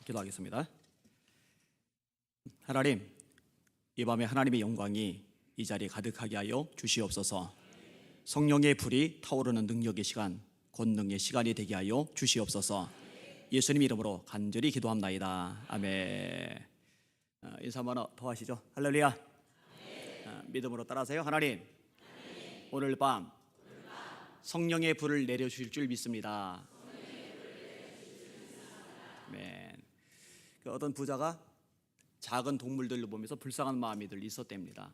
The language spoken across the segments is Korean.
기도하겠습니다. 하나님, 이 밤에 하나님의 영광이 이 자리에 가득하게 하여 주시옵소서. 성령의 불이 타오르는 능력의 시간, 권능의 시간이 되게 하여 주시옵소서. 예수님 이름으로 간절히 기도합나이다. 아멘. 인사 한번 더 하시죠. 할렐루야. 믿음으로 따라하세요. 하나님, 오늘 밤 성령의 불을 내려주실 줄 믿습니다. 아멘. 어떤 부자가 작은 동물들을 보면서 불쌍한 마음이 들 있었답니다.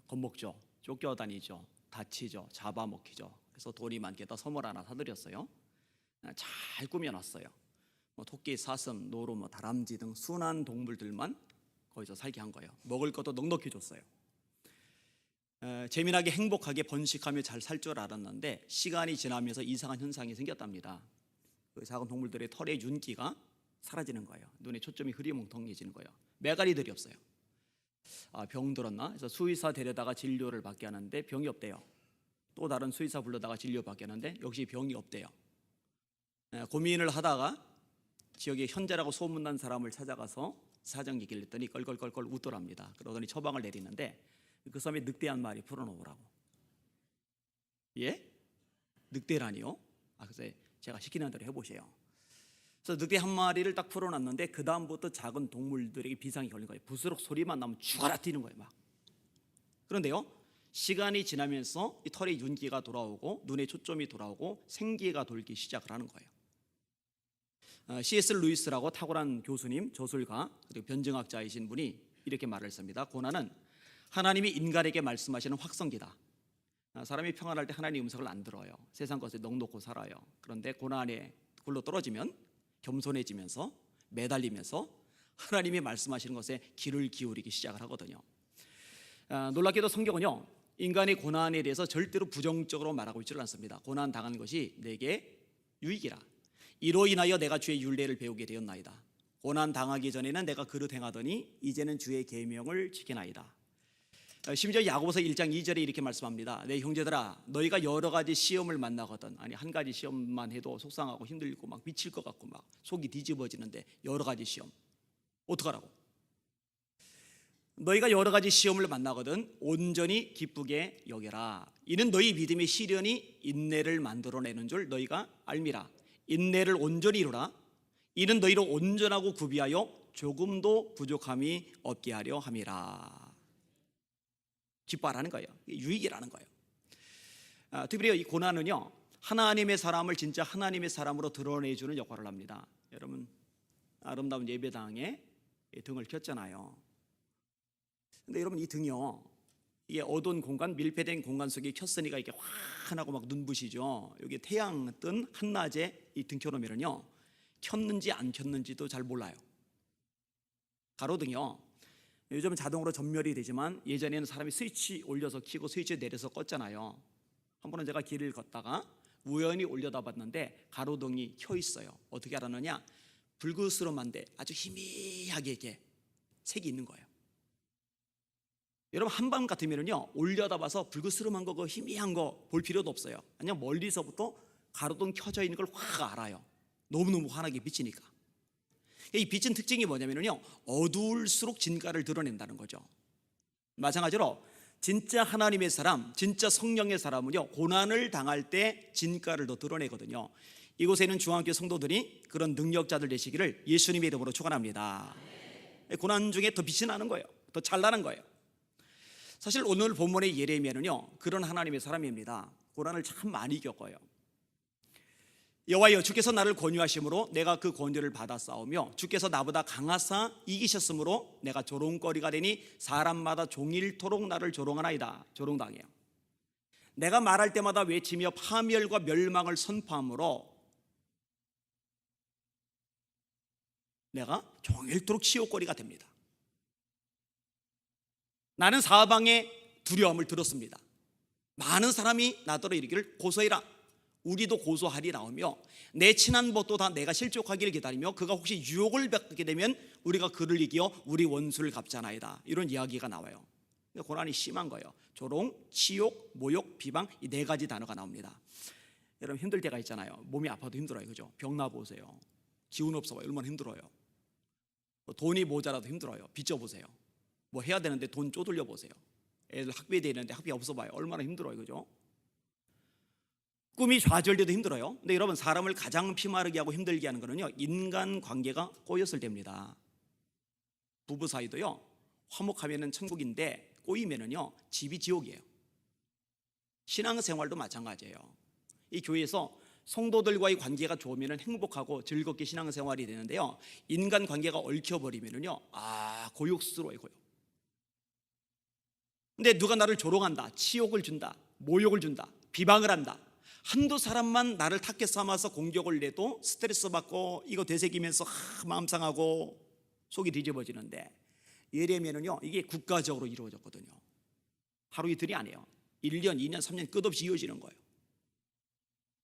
겁먹죠, 쫓겨다니죠, 다치죠, 잡아먹히죠. 그래서 돈이 많겠다 선물 하나 사드렸어요. 잘 꾸며놨어요. 토끼, 사슴, 노루, 다람쥐 등 순한 동물들만 거기서 살게 한 거예요. 먹을 것도 넉넉히 줬어요. 재미나게 행복하게 번식하며 잘 살 줄 알았는데 시간이 지나면서 이상한 현상이 생겼답니다. 그 작은 동물들의 털의 윤기가 사라지는 거예요. 눈에 초점이 흐리멍텅해지는 거예요. 매가리들이 없어요. 병 들었나? 그래서 수의사 데려다가 진료를 받게 하는데 병이 없대요. 또 다른 수의사 불러다가 진료 받게 하는데 역시 병이 없대요. 고민을 하다가 지역에 현재라고 소문난 사람을 찾아가서 사정 얘기를 했더니 껄껄껄껄 웃더랍니다. 그러더니 처방을 내리는데 그 사람이 늑대 한 마리 풀어놓으라고. 예? 늑대라니요? 그래서 제가 시키는 대로 해보세요. 그래서 늑대 한 마리를 딱 풀어놨는데 그 다음부터 작은 동물들에게 비상이 걸린 거예요. 부스럭 소리만 나면 죽어라 뛰는 거예요 막. 그런데요, 시간이 지나면서 이 털의 윤기가 돌아오고 눈에 초점이 돌아오고 생기가 돌기 시작을 하는 거예요. C.S. 루이스라고 탁월한 교수님, 저술가 그리고 변증학자이신 분이 이렇게 말을 했습니다. 고난은 하나님이 인간에게 말씀하시는 확성기다. 사람이 평안할 때 하나님의 음성을 안 들어요. 세상 것에 넋놓고 살아요. 그런데 고난에 굴러 떨어지면 겸손해지면서 매달리면서 하나님이 말씀하시는 것에 귀를 기울이기 시작을 하거든요. 놀랍게도 성경은요, 인간의 고난에 대해서 절대로 부정적으로 말하고 있지를 않습니다. 고난 당한 것이 내게 유익이라. 이로 인하여 내가 주의 율례를 배우게 되었나이다. 고난 당하기 전에는 내가 그릇 행하더니 이제는 주의 계명을 지키나이다. 심지어 야고보서 1장 2절에 이렇게 말씀합니다. 내 형제들아, 너희가 여러 가지 시험을 만나거든. 한 가지 시험만 해도 속상하고 힘들고 막 미칠 것 같고 막 속이 뒤집어지는데 여러 가지 시험 어떡하라고? 너희가 여러 가지 시험을 만나거든 온전히 기쁘게 여겨라. 이는 너희 믿음의 시련이 인내를 만들어내는 줄 너희가 알미라. 인내를 온전히 이루라. 이는 너희로 온전하고 구비하여 조금도 부족함이 없게 하려 함이라. 기뻐하라는 거예요. 유익이라는 거예요. 특별히 이 고난은요, 하나님의 사람을 진짜 하나님의 사람으로 드러내주는 역할을 합니다. 여러분, 아름다운 예배당에 등을 켰잖아요. 근데 여러분, 이 등이요, 이게 어두운 공간, 밀폐된 공간 속에 켰으니까 이렇게 환하고 막 눈부시죠. 여기 태양 뜬 한낮에 이 등 켜놓으면요, 켰는지 안 켰는지도 잘 몰라요. 가로등이요, 요즘은 자동으로 전멸이 되지만 예전에는 사람이 스위치 올려서 켜고 스위치 내려서 껐잖아요. 한 번은 제가 길을 걷다가 우연히 올려다 봤는데 가로등이 켜 있어요. 어떻게 알았느냐? 불그스름한데 아주 희미하게 이렇게 색이 있는 거예요. 여러분, 한밤 같으면요, 올려다 봐서 불그스름한 거, 그 희미한 거 볼 필요도 없어요. 그냥 멀리서부터 가로등 켜져 있는 걸 확 알아요. 너무너무 환하게 비치니까. 이 빛은 특징이 뭐냐면요, 어두울수록 진가를 드러낸다는 거죠. 마찬가지로 진짜 하나님의 사람, 진짜 성령의 사람은요, 고난을 당할 때 진가를 더 드러내거든요. 이곳에 있는 중앙교회 성도들이 그런 능력자들 되시기를 예수님의 이름으로 축원합니다. 고난 중에 더 빛이 나는 거예요. 더 찬란한 거예요. 사실 오늘 본문의 예레미야는요, 그런 하나님의 사람입니다. 고난을 참 많이 겪어요. 여호와여, 주께서 나를 권유하심으로 내가 그 권유를 받아 싸우며 주께서 나보다 강하사 이기셨으므로 내가 조롱거리가 되니 사람마다 종일토록 나를 조롱하나이다. 조롱당해요. 내가 말할 때마다 외치며 파멸과 멸망을 선포함으로 내가 종일토록 치욕거리가 됩니다. 나는 사방의 두려움을 들었습니다. 많은 사람이 나더러 이르기를 고소해라. 우리도 고소하리 나오며 내 친한 벗도 다 내가 실족하기를 기다리며 그가 혹시 유혹을 받게 되면 우리가 그를 이기어 우리 원수를 갚자나이다. 이런 이야기가 나와요. 고난이 심한 거예요. 조롱, 치욕, 모욕, 비방, 이 네 가지 단어가 나옵니다. 여러분, 힘들 때가 있잖아요. 몸이 아파도 힘들어요, 그죠? 병나 보세요. 기운 없어 봐요. 얼마나 힘들어요. 돈이 모자라도 힘들어요. 빚져 보세요. 뭐 해야 되는데 돈 쪼들려 보세요. 애들 학비에 되는데 학비 없어 봐요. 얼마나 힘들어요. 그죠? 꿈이 좌절돼도 힘들어요. 근데 여러분, 사람을 가장 피마르게 하고 힘들게 하는 거는요, 인간 관계가 꼬였을 때입니다. 부부 사이도요, 화목하면은 천국인데 꼬이면은요 집이 지옥이에요. 신앙생활도 마찬가지예요. 이 교회에서 성도들과의 관계가 좋으면 행복하고 즐겁게 신앙생활이 되는데요, 인간 관계가 얽혀버리면은요, 고육스러워요. 고육. 근데 누가 나를 조롱한다, 치욕을 준다, 모욕을 준다, 비방을 한다, 한두 사람만 나를 탁해 삼아서 공격을 내도 스트레스 받고 이거 되새기면서 마음 상하고 속이 뒤집어지는데, 예레미야는요 이게 국가적으로 이루어졌거든요. 하루 이틀이 아니에요. 1년, 2년, 3년 끝없이 이어지는 거예요.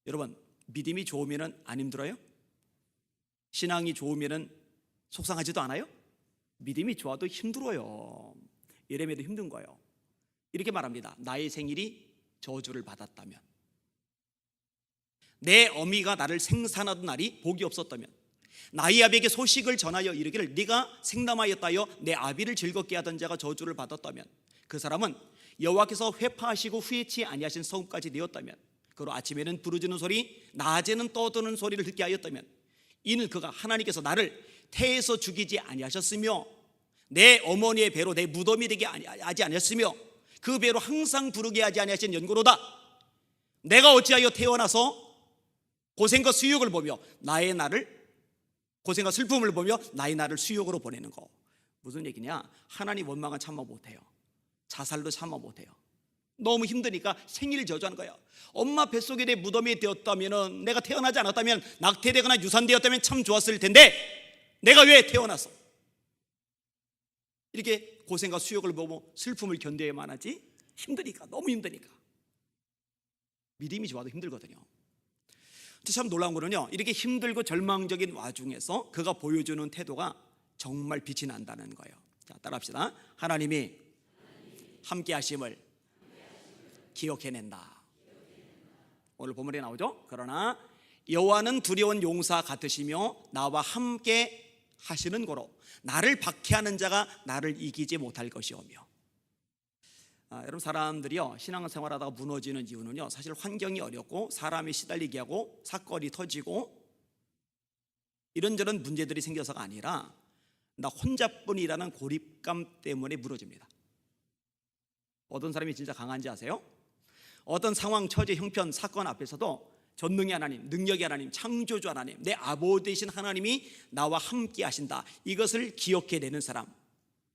여러분, 믿음이 좋으면 안 힘들어요? 신앙이 좋으면 속상하지도 않아요? 믿음이 좋아도 힘들어요. 예레미야도 힘든 거예요. 이렇게 말합니다. 나의 생일이 저주를 받았다면, 내 어미가 나를 생산하던 날이 복이 없었다면, 나의 아비에게 소식을 전하여 이르기를 네가 생남하였다여 내 아비를 즐겁게 하던 자가 저주를 받았다면, 그 사람은 여호와께서 회파하시고 후회치 아니하신 성까지 되었다면, 그로 아침에는 부르짖는 소리, 낮에는 떠드는 소리를 듣게 하였다면, 이는 그가 하나님께서 나를 태에서 죽이지 아니하셨으며 내 어머니의 배로 내 무덤이 되게 하지 아니하셨으며 그 배로 항상 부르게 하지 아니하신 연고로다. 내가 어찌하여 태어나서 고생과 수욕을 보며 나의 날을, 고생과 슬픔을 보며 나의 날을 수욕으로 보내는 거. 무슨 얘기냐? 하나님 원망은 참아 못해요. 자살도 참아 못해요. 너무 힘드니까 생일을 저주하는 거예요. 엄마 뱃속에 내 무덤이 되었다면, 내가 태어나지 않았다면, 낙태되거나 유산되었다면 참 좋았을 텐데 내가 왜 태어났어? 이렇게 고생과 수욕을 보고 슬픔을 견뎌야만 하지. 힘드니까, 너무 힘드니까. 믿음이 좋아도 힘들거든요. 참 놀라운 거는요, 이렇게 힘들고 절망적인 와중에서 그가 보여주는 태도가 정말 빛이 난다는 거예요. 자, 따라합시다. 하나님이 함께 하심을 기억해낸다. 오늘 본문에 나오죠. 그러나 여호와는 두려운 용사 같으시며 나와 함께 하시는 거로 나를 박해하는 자가 나를 이기지 못할 것이오며. 여러분, 사람들이요 신앙생활하다가 무너지는 이유는요, 사실 환경이 어렵고 사람이 시달리게 하고 사건이 터지고 이런저런 문제들이 생겨서가 아니라 나 혼자뿐이라는 고립감 때문에 무너집니다. 어떤 사람이 진짜 강한지 아세요? 어떤 상황, 처지, 형편, 사건 앞에서도 전능의 하나님, 능력의 하나님, 창조주 하나님, 내 아버지 되신 하나님이 나와 함께 하신다, 이것을 기억해내는 사람,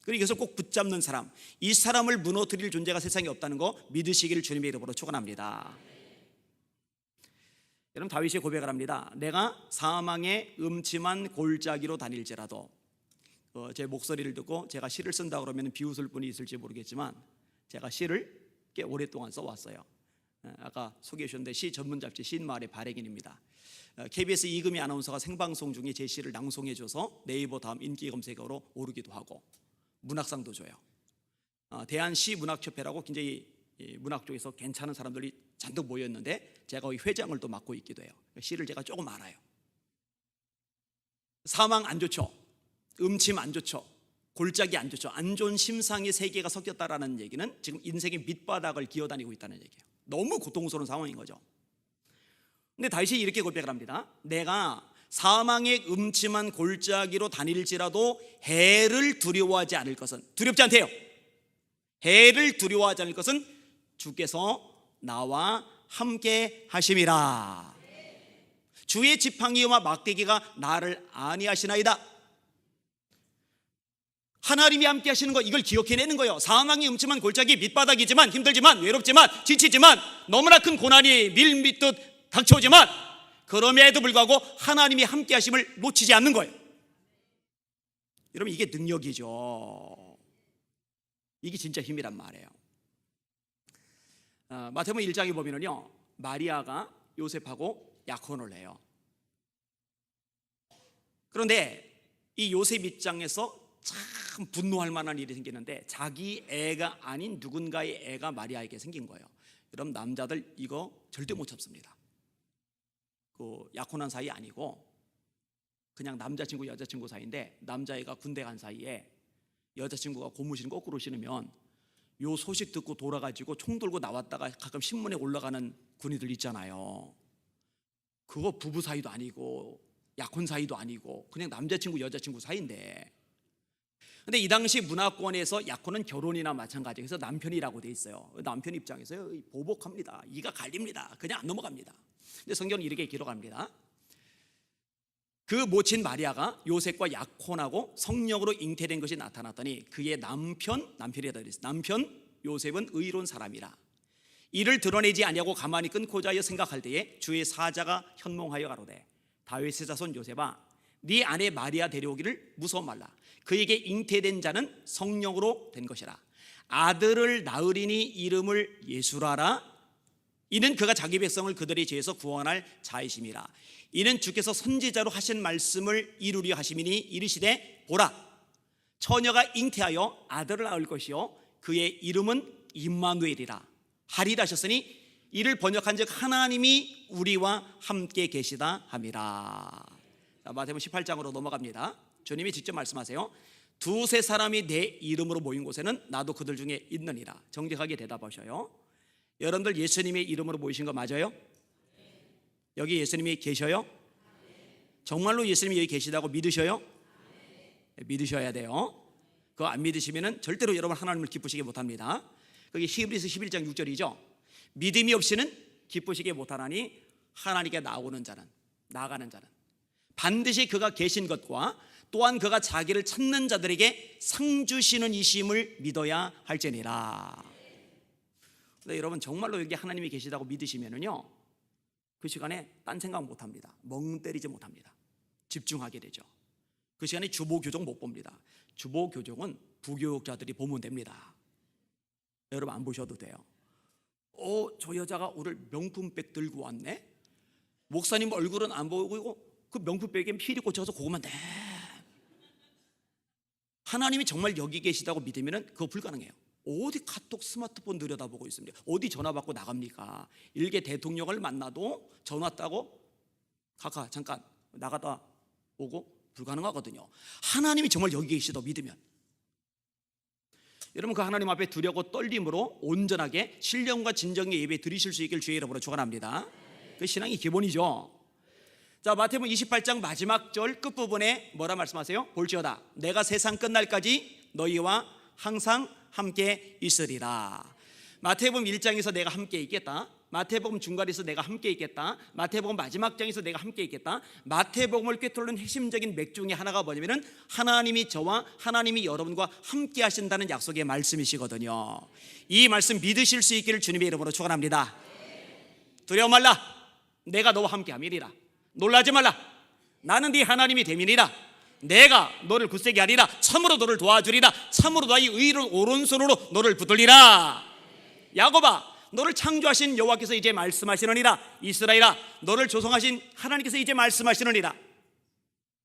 그리고 이것을 꼭 붙잡는 사람, 이 사람을 무너뜨릴 존재가 세상에 없다는 거 믿으시기를 주님의 이름으로 축원합니다. 여러분, 다윗이 고백을 합니다. 내가 사망의 음침한 골짜기로 다닐지라도, 제 목소리를 듣고 제가 시를 쓴다 그러면 비웃을 분이 있을지 모르겠지만 제가 시를 꽤 오랫동안 써왔어요. 아까 소개해 주셨는데 시 전문 잡지 시인마을의 발행인입니다. KBS 이금희 아나운서가 생방송 중에 제 시를 낭송해 줘서 네이버 다음 인기 검색어로 오르기도 하고 문학상도 줘요. 대한시문학협회라고 굉장히 문학 쪽에서 괜찮은 사람들이 잔뜩 모였는데 제가 거기 회장을 또 맡고 있기도 해요. 시를 제가 조금 알아요. 사망 안 좋죠. 음침 안 좋죠. 골짜기 안 좋죠. 안 좋은 심상의 세계가 섞였다라는 얘기는 지금 인생의 밑바닥을 기어다니고 있다는 얘기예요. 너무 고통스러운 상황인 거죠. 근데 다윗이 이렇게 고백을 합니다. 내가 사망의 음침한 골짜기로 다닐지라도 해를 두려워하지 않을 것은, 두렵지 않대요. 해를 두려워하지 않을 것은 주께서 나와 함께 하심이라. 주의 지팡이와 막대기가 나를 안위하시나이다. 하나님이 함께 하시는 거, 이걸 기억해내는 거예요. 사망이 음침한 골짜기, 밑바닥이지만, 힘들지만, 외롭지만, 지치지만, 너무나 큰 고난이 밀밀듯 닥쳐오지만 그럼에도 불구하고 하나님이 함께 하심을 놓치지 않는 거예요. 여러분, 이게 능력이죠. 이게 진짜 힘이란 말이에요. 마태복음 1장에 보면은요, 마리아가 요셉하고 약혼을 해요. 그런데 이 요셉 입장에서 참 분노할 만한 일이 생기는데, 자기 애가 아닌 누군가의 애가 마리아에게 생긴 거예요. 여러분, 남자들 이거 절대 못 참습니다. 그 약혼한 사이 아니고 그냥 남자친구 여자친구 사이인데 남자애가 군대 간 사이에 여자친구가 고무신 거꾸로 신으면 요 소식 듣고 돌아가지고 총 들고 나왔다가 가끔 신문에 올라가는 군인들 있잖아요. 그거 부부 사이도 아니고 약혼 사이도 아니고 그냥 남자친구 여자친구 사이인데, 근데 이 당시 문화권에서 약혼은 결혼이나 마찬가지예요. 그래서 남편이라고 돼 있어요. 남편 입장에서요 보복합니다. 이가 갈립니다. 그냥 안 넘어갑니다. 근데 성경은 이렇게 기록합니다. 그 모친 마리아가 요셉과 약혼하고 성령으로 잉태된 것이 나타났더니 그의 남편이라고 그랬어요. 남편 요셉은 의로운 사람이라 이를 드러내지 아니하고 가만히 끊고자 하여 생각할 때에 주의 사자가 현몽하여 가로되 다윗의 자손 요셉아 네 아내 마리아 데려오기를 무서워 말라. 그에게 잉태된 자는 성령으로 된 것이라. 아들을 낳으리니 이름을 예수라라. 이는 그가 자기 백성을 그들의 죄에서 구원할 자이심이라. 이는 주께서 선지자로 하신 말씀을 이루려 하심이니 이르시되 보라 처녀가 잉태하여 아들을 낳을 것이요 그의 이름은 임마누엘이라 하리라 하셨으니 이를 번역한즉 하나님이 우리와 함께 계시다 함이라. 마태복음 18장으로 넘어갑니다. 주님이 직접 말씀하세요. 두세 사람이 내 이름으로 모인 곳에는 나도 그들 중에 있느니라. 정직하게 대답하셔요. 여러분들 예수님의 이름으로 모이신 거 맞아요? 여기 예수님이 계셔요? 정말로 예수님이 여기 계시다고 믿으셔요? 믿으셔야 돼요. 그거 안 믿으시면 절대로 여러분 하나님을 기쁘시게 못합니다. 그게 히브리서 11장 6절이죠. 믿음이 없이는 기쁘시게 못하나니 하나님께 나아가는 자는 반드시 그가 계신 것과 또한 그가 자기를 찾는 자들에게 상 주시는 이심을 믿어야 할지니라. 근데 여러분 정말로 여기 하나님이 계시다고 믿으시면은요 그 시간에 딴 생각 못합니다. 멍 때리지 못합니다. 집중하게 되죠. 그 시간에 주보교정 못 봅니다. 주보교정은 부교육자들이 보면 됩니다. 여러분 안 보셔도 돼요. 저 여자가 오늘 명품백 들고 왔네. 목사님 얼굴은 안 보이고 그 명품백에 필이 꽂혀서 그것만 돼. 하나님이 정말 여기 계시다고 믿으면 그거 불가능해요. 어디 카톡 스마트폰 들여다보고 있습니다. 어디 전화 받고 나갑니까? 일개 대통령을 만나도 전화 따고 가까 잠깐 나가다 오고 불가능하거든요. 하나님이 정말 여기 계시다고 믿으면 여러분 그 하나님 앞에 두려고 떨림으로 온전하게 신령과 진정의 예배 드리실 수 있길 주의 이름으로 축원합니다. 그 신앙이 기본이죠. 자, 마태복음 28장 마지막 절 끝부분에 뭐라 말씀하세요? 볼지어다 내가 세상 끝날까지 너희와 항상 함께 있으리라. 마태복음 1장에서 내가 함께 있겠다. 마태복음 중간에서 내가 함께 있겠다. 마태복음 마지막 장에서 내가 함께 있겠다. 마태복음을 꿰뚫는 핵심적인 맥 중에 하나가 뭐냐면은 하나님이 저와 하나님이 여러분과 함께 하신다는 약속의 말씀이시거든요. 이 말씀 믿으실 수 있기를 주님의 이름으로 축원합니다. 두려워 말라. 내가 너와 함께 함이리라. 놀라지 말라. 나는 네 하나님이 됨이니라. 내가 너를 굳세게 하리라. 참으로 너를 도와주리라. 참으로 너의 의를 오른손으로 너를 붙들리라. 야곱아 너를 창조하신 여호와께서 이제 말씀하시느니라. 이스라엘아 너를 조성하신 하나님께서 이제 말씀하시느니라.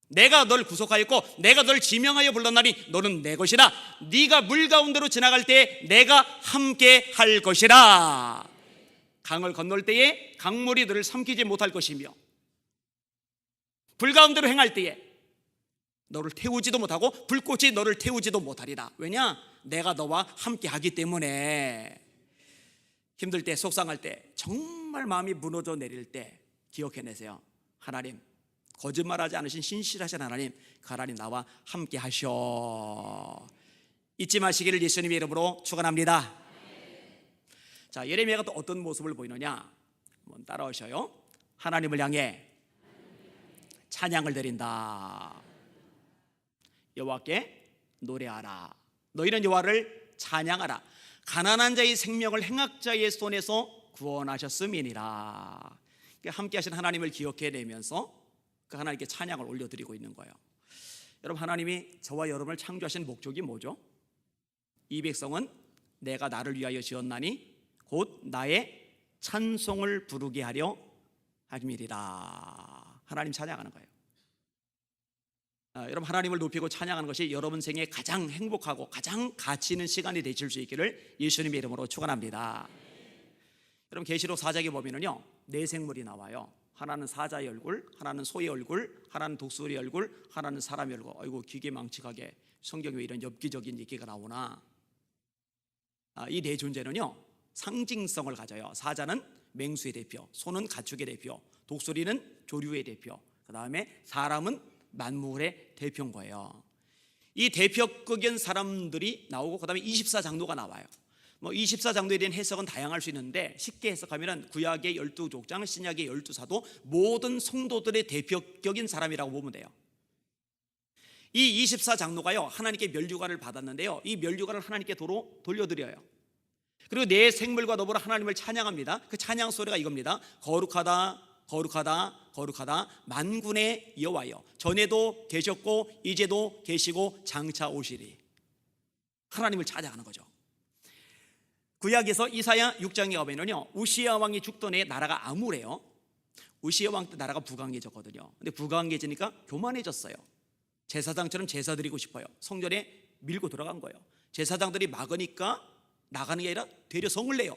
내가 너를 구속하였고 내가 너를 지명하여 불렀나니 너는 내 것이라. 네가 물 가운데로 지나갈 때 내가 함께 할 것이라. 강을 건널 때에 강물이 너를 삼키지 못할 것이며 불 가운데로 행할 때에 너를 태우지도 못하고 불꽃이 너를 태우지도 못하리라. 왜냐? 내가 너와 함께 하기 때문에. 힘들 때 속상할 때 정말 마음이 무너져 내릴 때 기억해내세요. 하나님 거짓말하지 않으신 신실하신 하나님, 그 하나님 나와 함께 하셔. 잊지 마시기를 예수님의 이름으로 축원합니다. 자, 예레미야가 또 어떤 모습을 보이느냐 한번 따라오셔요. 하나님을 향해 찬양을 드린다. 여호와께 노래하라. 너희는 여호와를 찬양하라. 가난한 자의 생명을 행악자의 손에서 구원하셨음이니라. 함께 하신 하나님을 기억해내면서 그 하나님께 찬양을 올려드리고 있는 거예요. 여러분 하나님이 저와 여러분을 창조하신 목적이 뭐죠? 이 백성은 내가 나를 위하여 지었나니 곧 나의 찬송을 부르게 하려 함이리라. 하나님 찬양하는 거예요. 여러분 하나님을 높이고 찬양하는 것이 여러분 생에 가장 행복하고 가장 가치 있는 시간이 되실 수 있기를 예수님의 이름으로 축원합니다. 여러분 계시록 4장에 보면은요 네 생물이 나와요. 하나는 사자의 얼굴, 하나는 소의 얼굴, 하나는 독수리의 얼굴, 하나는 사람의 얼굴. 아이고 기계망측하게 성경에 왜 이런 엽기적인 얘기가 나오나. 이 네 존재는요 상징성을 가져요. 사자는 맹수의 대표, 소는 가축의 대표, 독수리는 조류의 대표, 그 다음에 사람은 만물의 대표인 거예요. 이 대표격인 사람들이 나오고 그 다음에 24장로가 나와요. 24장로에 대한 해석은 다양할 수 있는데 쉽게 해석하면 구약의 12족장, 신약의 12사도 모든 성도들의 대표격인 사람이라고 보면 돼요. 이 24장로가요 하나님께 면류관을 받았는데요, 이 면류관을 하나님께 도로 돌려드려요. 그리고 내 생물과 더불어 하나님을 찬양합니다. 그 찬양 소리가 이겁니다. 거룩하다 거룩하다 거룩하다 만군의 여호와여, 전에도 계셨고 이제도 계시고 장차 오시리. 하나님을 찬양하는 거죠. 구약에서 이사야 6장에 가면요 우시야 왕이 죽던 해 나라가 암울해요. 우시야 왕 때 나라가 부강해졌거든요. 근데 부강해지니까 교만해졌어요. 제사장처럼 제사 드리고 싶어요. 성전에 밀고 들어간 거예요. 제사장들이 막으니까 나가는 게 아니라 되려 성을 내요.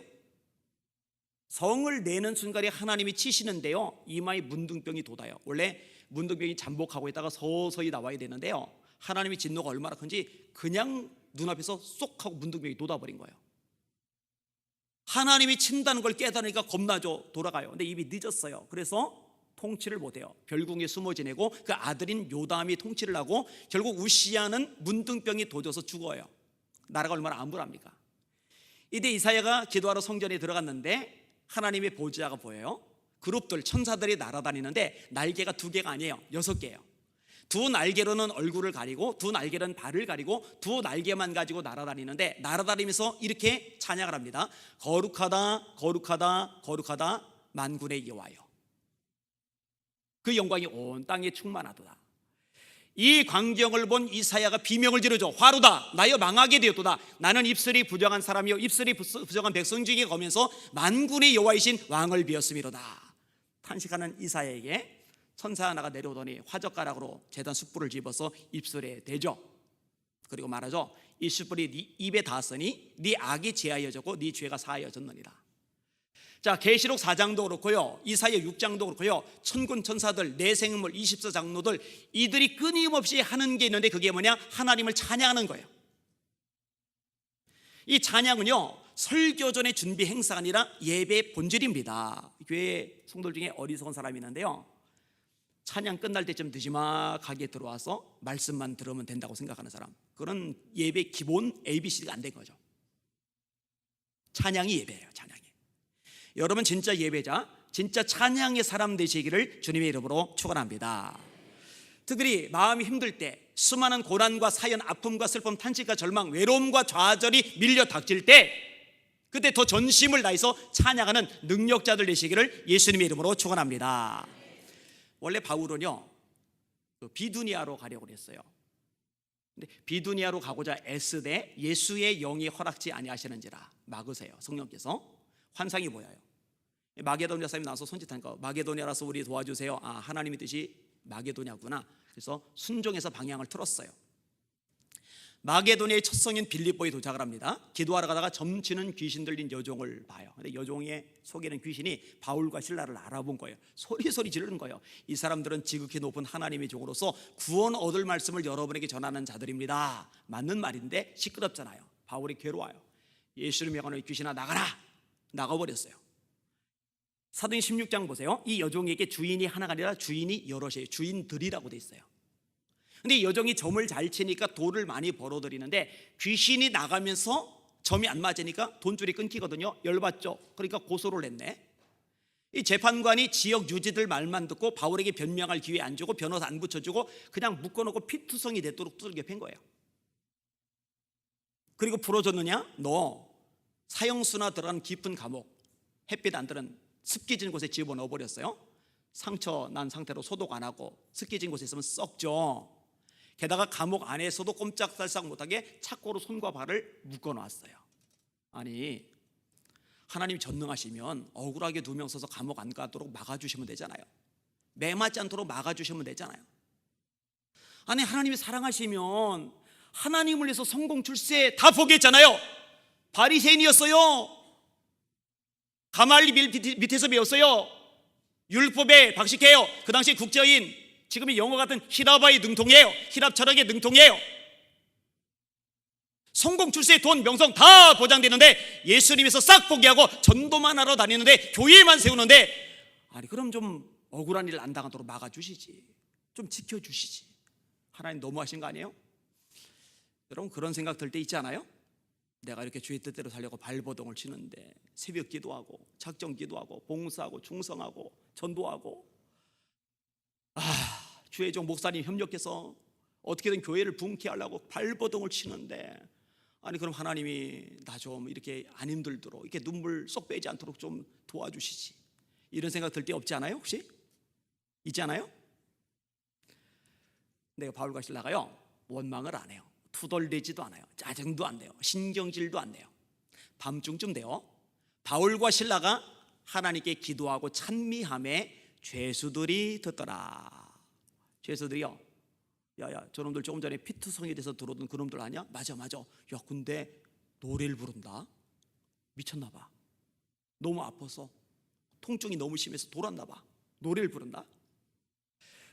성을 내는 순간에 하나님이 치시는데요 이마에 문둥병이 돋아요. 원래 문둥병이 잠복하고 있다가 서서히 나와야 되는데요, 하나님의 진노가 얼마나 큰지 그냥 눈앞에서 쏙 하고 문둥병이 돋아버린 거예요. 하나님이 친다는 걸 깨달으니까 겁나죠. 돌아가요. 근데 이미 늦었어요. 그래서 통치를 못해요. 별궁에 숨어 지내고 그 아들인 요담이 통치를 하고 결국 우시야는 문둥병이 돋아서 죽어요. 나라가 얼마나 암울합니까? 이때 이사야가 기도하러 성전에 들어갔는데 하나님의 보좌가 보여요. 그룹들 천사들이 날아다니는데 날개가 2개가 아니에요, 6개예요. 2날개로는 얼굴을 가리고 2날개는 발을 가리고 2날개만 가지고 날아다니는데 날아다니면서 이렇게 찬양을 합니다. 거룩하다 거룩하다 거룩하다 만군의 여호와여. 그 영광이 온 땅에 충만하도다. 이 광경을 본 이사야가 비명을 지르죠. 화루다 나여 망하게 되었도다. 나는 입술이 부정한 사람이요 입술이 부정한 백성 중에 거면서 만군의 여호와이신 왕을 비었음이로다. 탄식하는 이사야에게 천사 하나가 내려오더니 화젓가락으로 제단 숯불을 집어서 입술에 대죠. 그리고 말하죠. 이 숯불이 네 입에 닿았으니 네 악이 제하여졌고 네 죄가 사하여졌느니라. 자, 계시록 4장도 그렇고요 이사야 6장도 그렇고요 천군 천사들, 내생물, 24장로들 이들이 끊임없이 하는 게 있는데 그게 뭐냐? 하나님을 찬양하는 거예요. 이 찬양은요 설교 전의 준비 행사가 아니라 예배 본질입니다. 교회 성도들 중에 어리석은 사람이 있는데요, 찬양 끝날 때쯤 느지막하게 들어와서 말씀만 들으면 된다고 생각하는 사람, 그런 예배 기본 ABC가 안 된 거죠. 찬양이 예배예요. 찬양이. 여러분 진짜 예배자, 진짜 찬양의 사람 되시기를 주님의 이름으로 축원합니다. 특별히 마음이 힘들 때, 수많은 고난과 사연, 아픔과 슬픔, 탄식과 절망, 외로움과 좌절이 밀려 닥칠 때, 그때 더 전심을 다해서 찬양하는 능력자들 되시기를 예수님의 이름으로 축원합니다. 원래 바울은요 비두니아로 가려고 했어요. 근데 비두니아로 가고자 애쓰되 예수의 영이 허락지 아니하시는지라 막으세요. 성령께서. 환상이 보여요. 마게도냐 사람이 나와서 손짓하니까 마게도냐라서 우리 도와주세요. 아, 하나님의 뜻이 마게도냐구나. 그래서 순종해서 방향을 틀었어요. 마게도냐의 첫 성인 빌립보에 도착을 합니다. 기도하러 가다가 점치는 귀신 들린 여종을 봐요. 근데 여종의 속에는 귀신이 바울과 실라를 알아본 거예요. 소리 지르는 거예요. 이 사람들은 지극히 높은 하나님의 종으로서 구원 얻을 말씀을 여러분에게 전하는 자들입니다. 맞는 말인데 시끄럽잖아요. 바울이 괴로워요. 예수를 명하는 귀신아 나가라. 나가버렸어요. 사도행 16장 보세요. 이 여종에게 주인이 하나가 아니라 주인이 여럿이에요. 주인들이라고 돼 있어요. 근데 여종이 점을 잘 치니까 돈을 많이 벌어들이는데 귀신이 나가면서 점이 안 맞으니까 돈줄이 끊기거든요. 열받죠. 그러니까 고소를 했네. 이 재판관이 지역 유지들 말만 듣고 바울에게 변명할 기회 안 주고 변호사 안 붙여주고 그냥 묶어놓고 피투성이 되도록 두들겨 팬 거예요. 그리고 풀어줬느냐? 너 사형수나 들어간 깊은 감옥, 햇빛 안 드는 습기진 곳에 집어넣어 버렸어요. 상처 난 상태로 소독 안 하고 습기진 곳에 있으면 썩죠. 게다가 감옥 안에서도 꼼짝달싹 못하게 착고로 손과 발을 묶어놨어요. 아니 하나님이 전능하시면 억울하게 2명 서서 감옥 안 가도록 막아주시면 되잖아요. 매 맞지 않도록 막아주시면 되잖아요. 아니 하나님이 사랑하시면 하나님을 위해서 성공 출세 다 포기했잖아요. 바리새인이었어요. 가말리 밑에서 배웠어요. 율법에 박식해요. 그 당시 국제어인, 지금의 영어 같은 히라바에 능통해요. 히랍 철학에 능통해요. 성공, 출세, 돈, 명성 다 보장되는데 예수님에서 싹 포기하고 전도만 하러 다니는데, 교회만 세우는데, 아니 그럼 좀 억울한 일 안 당하도록 막아주시지, 좀 지켜주시지. 하나님 너무하신 거 아니에요? 여러분 그런 생각 들 때 있지 않아요? 내가 이렇게 주의 뜻대로 살려고 발버둥을 치는데 새벽 기도하고 작정 기도하고 봉사하고 충성하고 전도하고, 주의 종 목사님 협력해서 어떻게든 교회를 붕괴 하려고 발버둥을 치는데, 아니 그럼 하나님이 나 좀 이렇게 안 힘들도록, 이렇게 눈물 쏙 빼지 않도록 좀 도와주시지, 이런 생각 들 때 없지 않아요? 혹시? 있지 않아요? 내가 바울과 실라가요, 원망을 안 해요. 투덜대지도 않아요. 짜증도 안 내요. 신경질도 안 내요. 밤중쯤 돼요, 바울과 실라가 하나님께 기도하고 찬미함에 죄수들이 듣더라. 죄수들이요, 야야 저놈들 조금 전에 피투성일에서 들어오던 그놈들 아니야? 맞아. 야 근데 노래를 부른다. 미쳤나 봐. 너무 아파서 통증이 너무 심해서 돌았나 봐. 노래를 부른다.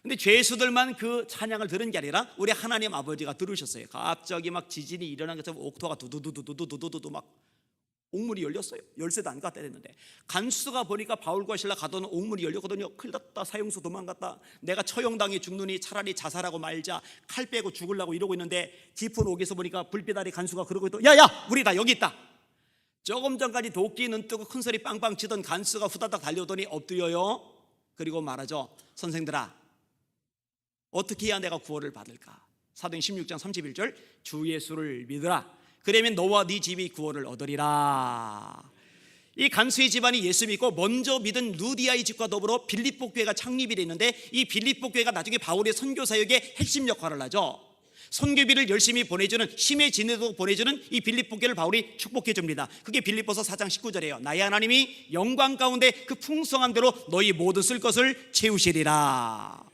근데 죄수들만 그 찬양을 들은 게 아니라 우리 하나님 아버지가 들으셨어요. 갑자기 막 지진이 일어난 것처럼 옥토가 두두두두두두두두 막 옥문이 열렸어요. 열쇠도 안 갖다 댔는데 간수가 보니까 바울과 실라 가던 옥문이 열렸거든요. 큰일 났다, 사형수 도망갔다, 내가 처형당해 죽느니 차라리 자살하고 말자, 칼 빼고 죽으려고 이러고 있는데 깊은 옥에서 보니까 불빛 아래 간수가 그러고 있더, 야야 우리 다 여기 있다. 조금 전까지 도끼 눈 뜨고 큰 소리 빵빵 치던 간수가 후다닥 달려오더니 엎드려요. 그리고 말하죠, 선생들아 어떻게 해야 내가 구원을 받을까? 사도행 16장 31절, 주 예수를 믿으라. 그러면 너와 네 집이 구원을 얻으리라. 이 간수의 집안이 예수 믿고 먼저 믿은 루디아의 집과 더불어 빌립보 교회가 창립이 됐는데, 이 빌립보 교회가 나중에 바울의 선교 사역의 핵심 역할을 하죠. 선교비를 열심히 보내주는, 힘에 지내도 보내주는 이 빌립보 교회를 바울이 축복해 줍니다. 그게 빌립보서 4장 19절이에요. 나의 하나님이 영광 가운데 그 풍성한 대로 너희 모든 쓸 것을 채우시리라.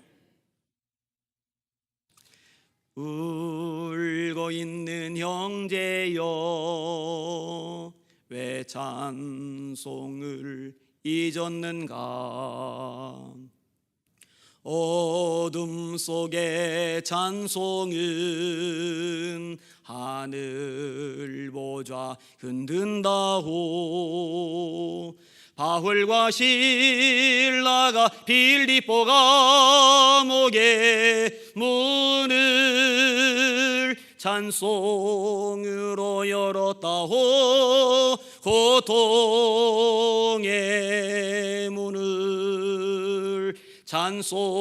울고 있는 형제여 왜 찬송을 잊었는가? 어둠 속의 찬송은 하늘 보좌 흔든다고. 바울과 실라가 빌립보 감옥의 문을 찬송으로 열었다오. 고통의 문을 찬송으로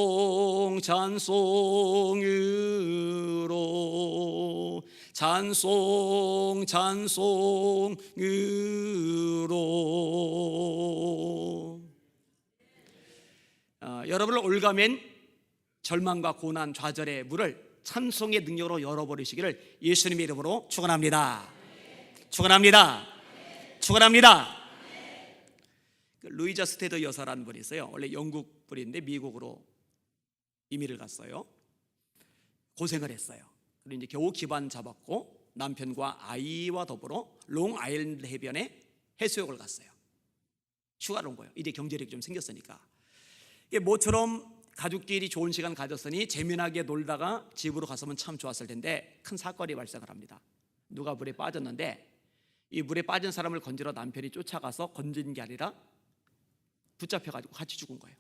여러분을 올가맨 절망과 고난, 좌절의 문을 찬송의 능력으로 열어버리시기를 예수님의 이름으로 축원합니다. 축원합니다. 축원합니다. 루이자 스테더 여사라는 분이 있어요. 원래 영국 분인데 미국으로 이민을 갔어요. 고생을 했어요. 그리고 이제 겨우 기반 잡았고 남편과 아이와 더불어 롱 아일랜드 해변에 해수욕을 갔어요. 휴가를 온 거예요. 이제 경제력이 좀 생겼으니까. 이게 모처럼 가족끼리 좋은 시간 가졌으니 재미나게 놀다가 집으로 갔으면 참 좋았을 텐데 큰 사건이 발생을 합니다. 누가 물에 빠졌는데 이 물에 빠진 사람을 건지러 남편이 쫓아가서 건진 게 아니라 붙잡혀가지고 같이 죽은 거예요.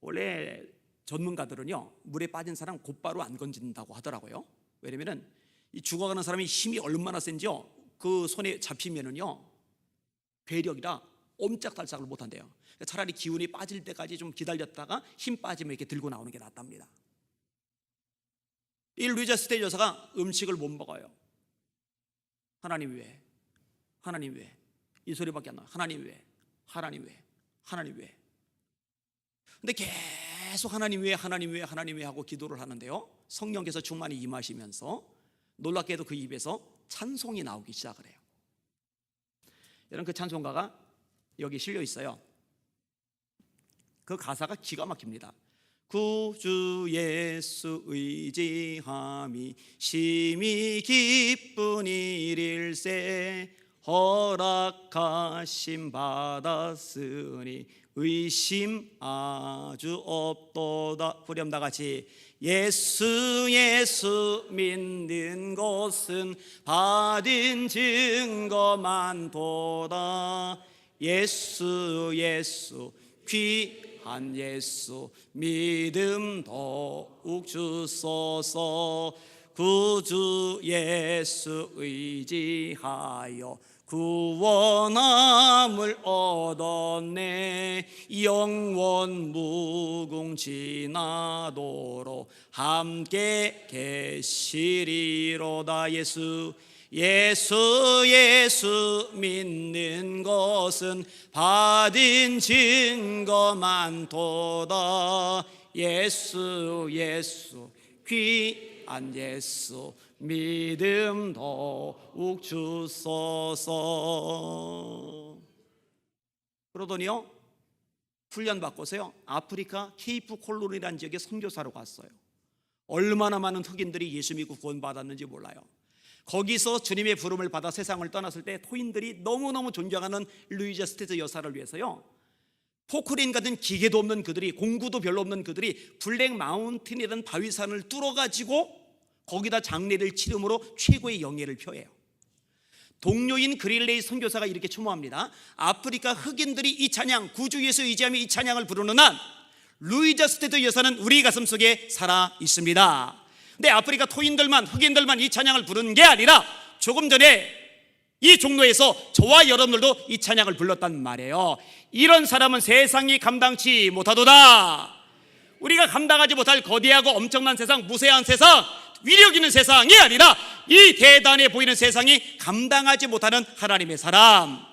원래 전문가들은요, 물에 빠진 사람 곧바로 안 건진다고 하더라고요. 왜냐면은 이 죽어가는 사람이 힘이 얼마나 센지요, 그 손에 잡히면은요 괴력이라 옴짝달싹을 못한대요. 차라리 기운이 빠질 때까지 좀 기다렸다가 힘 빠지면 이렇게 들고 나오는 게 낫답니다. 이 루이자 스테이 여사가 음식을 못 먹어요. 하나님 왜? 하나님 왜? 이 소리밖에 안 나와요. 하나님 왜? 하나님 왜? 하나님 왜? 근데 계속 하나님 왜? 하나님 왜? 하나님 왜? 하고 기도를 하는데요, 성령께서 충만히 임하시면서 놀랍게도 그 입에서 찬송이 나오기 시작을 해요. 여러분, 그 찬송가가 여기 실려 있어요. 그 가사가 기가 막힙니다. 구주 예수 의지함이 심히 기쁜 일일세, 허락하심 받았으니 의심 아주 없도다. 우리 다 같이 예수 예수 믿는 것은 받은 증거만 도다. 예수 예수 귀한 예수 믿음 더욱 주소서. 구주 예수 의지하여 구원함을 얻었네. 영원 무궁지나도록 함께 계시리로다. 예수 예수 예수 믿는 것은 받은 증거만 도다. 예수 예수 귀한 예수 믿음 더욱 주소서. 그러더니요 훈련 받고서요 아프리카 케이프 콜로니라는 지역에 선교사로 갔어요. 얼마나 많은 흑인들이 예수 믿고 구원받았는지 몰라요. 거기서 주님의 부름을 받아 세상을 떠났을 때 토인들이 너무너무 존경하는 루이자 스테트 여사를 위해서요 포크레인 같은 기계도 없는 그들이, 공구도 별로 없는 그들이 블랙 마운틴이라는 바위산을 뚫어가지고 거기다 장례를 치름으로 최고의 영예를 표해요. 동료인 그릴레이 선교사가 이렇게 추모합니다. 아프리카 흑인들이 이 찬양, 구주 예수 의지하며 이 찬양을 부르는 한 루이자 스테트 여사는 우리 가슴 속에 살아 있습니다. 근데 아프리카 토인들만, 흑인들만 이 찬양을 부르는 게 아니라 조금 전에 이 종로에서 저와 여러분들도 이 찬양을 불렀단 말이에요. 이런 사람은 세상이 감당치 못하도다. 우리가 감당하지 못할 거대하고 엄청난 세상, 무세한 세상, 위력 있는 세상이 아니라 이 대단해 보이는 세상이 감당하지 못하는 하나님의 사람,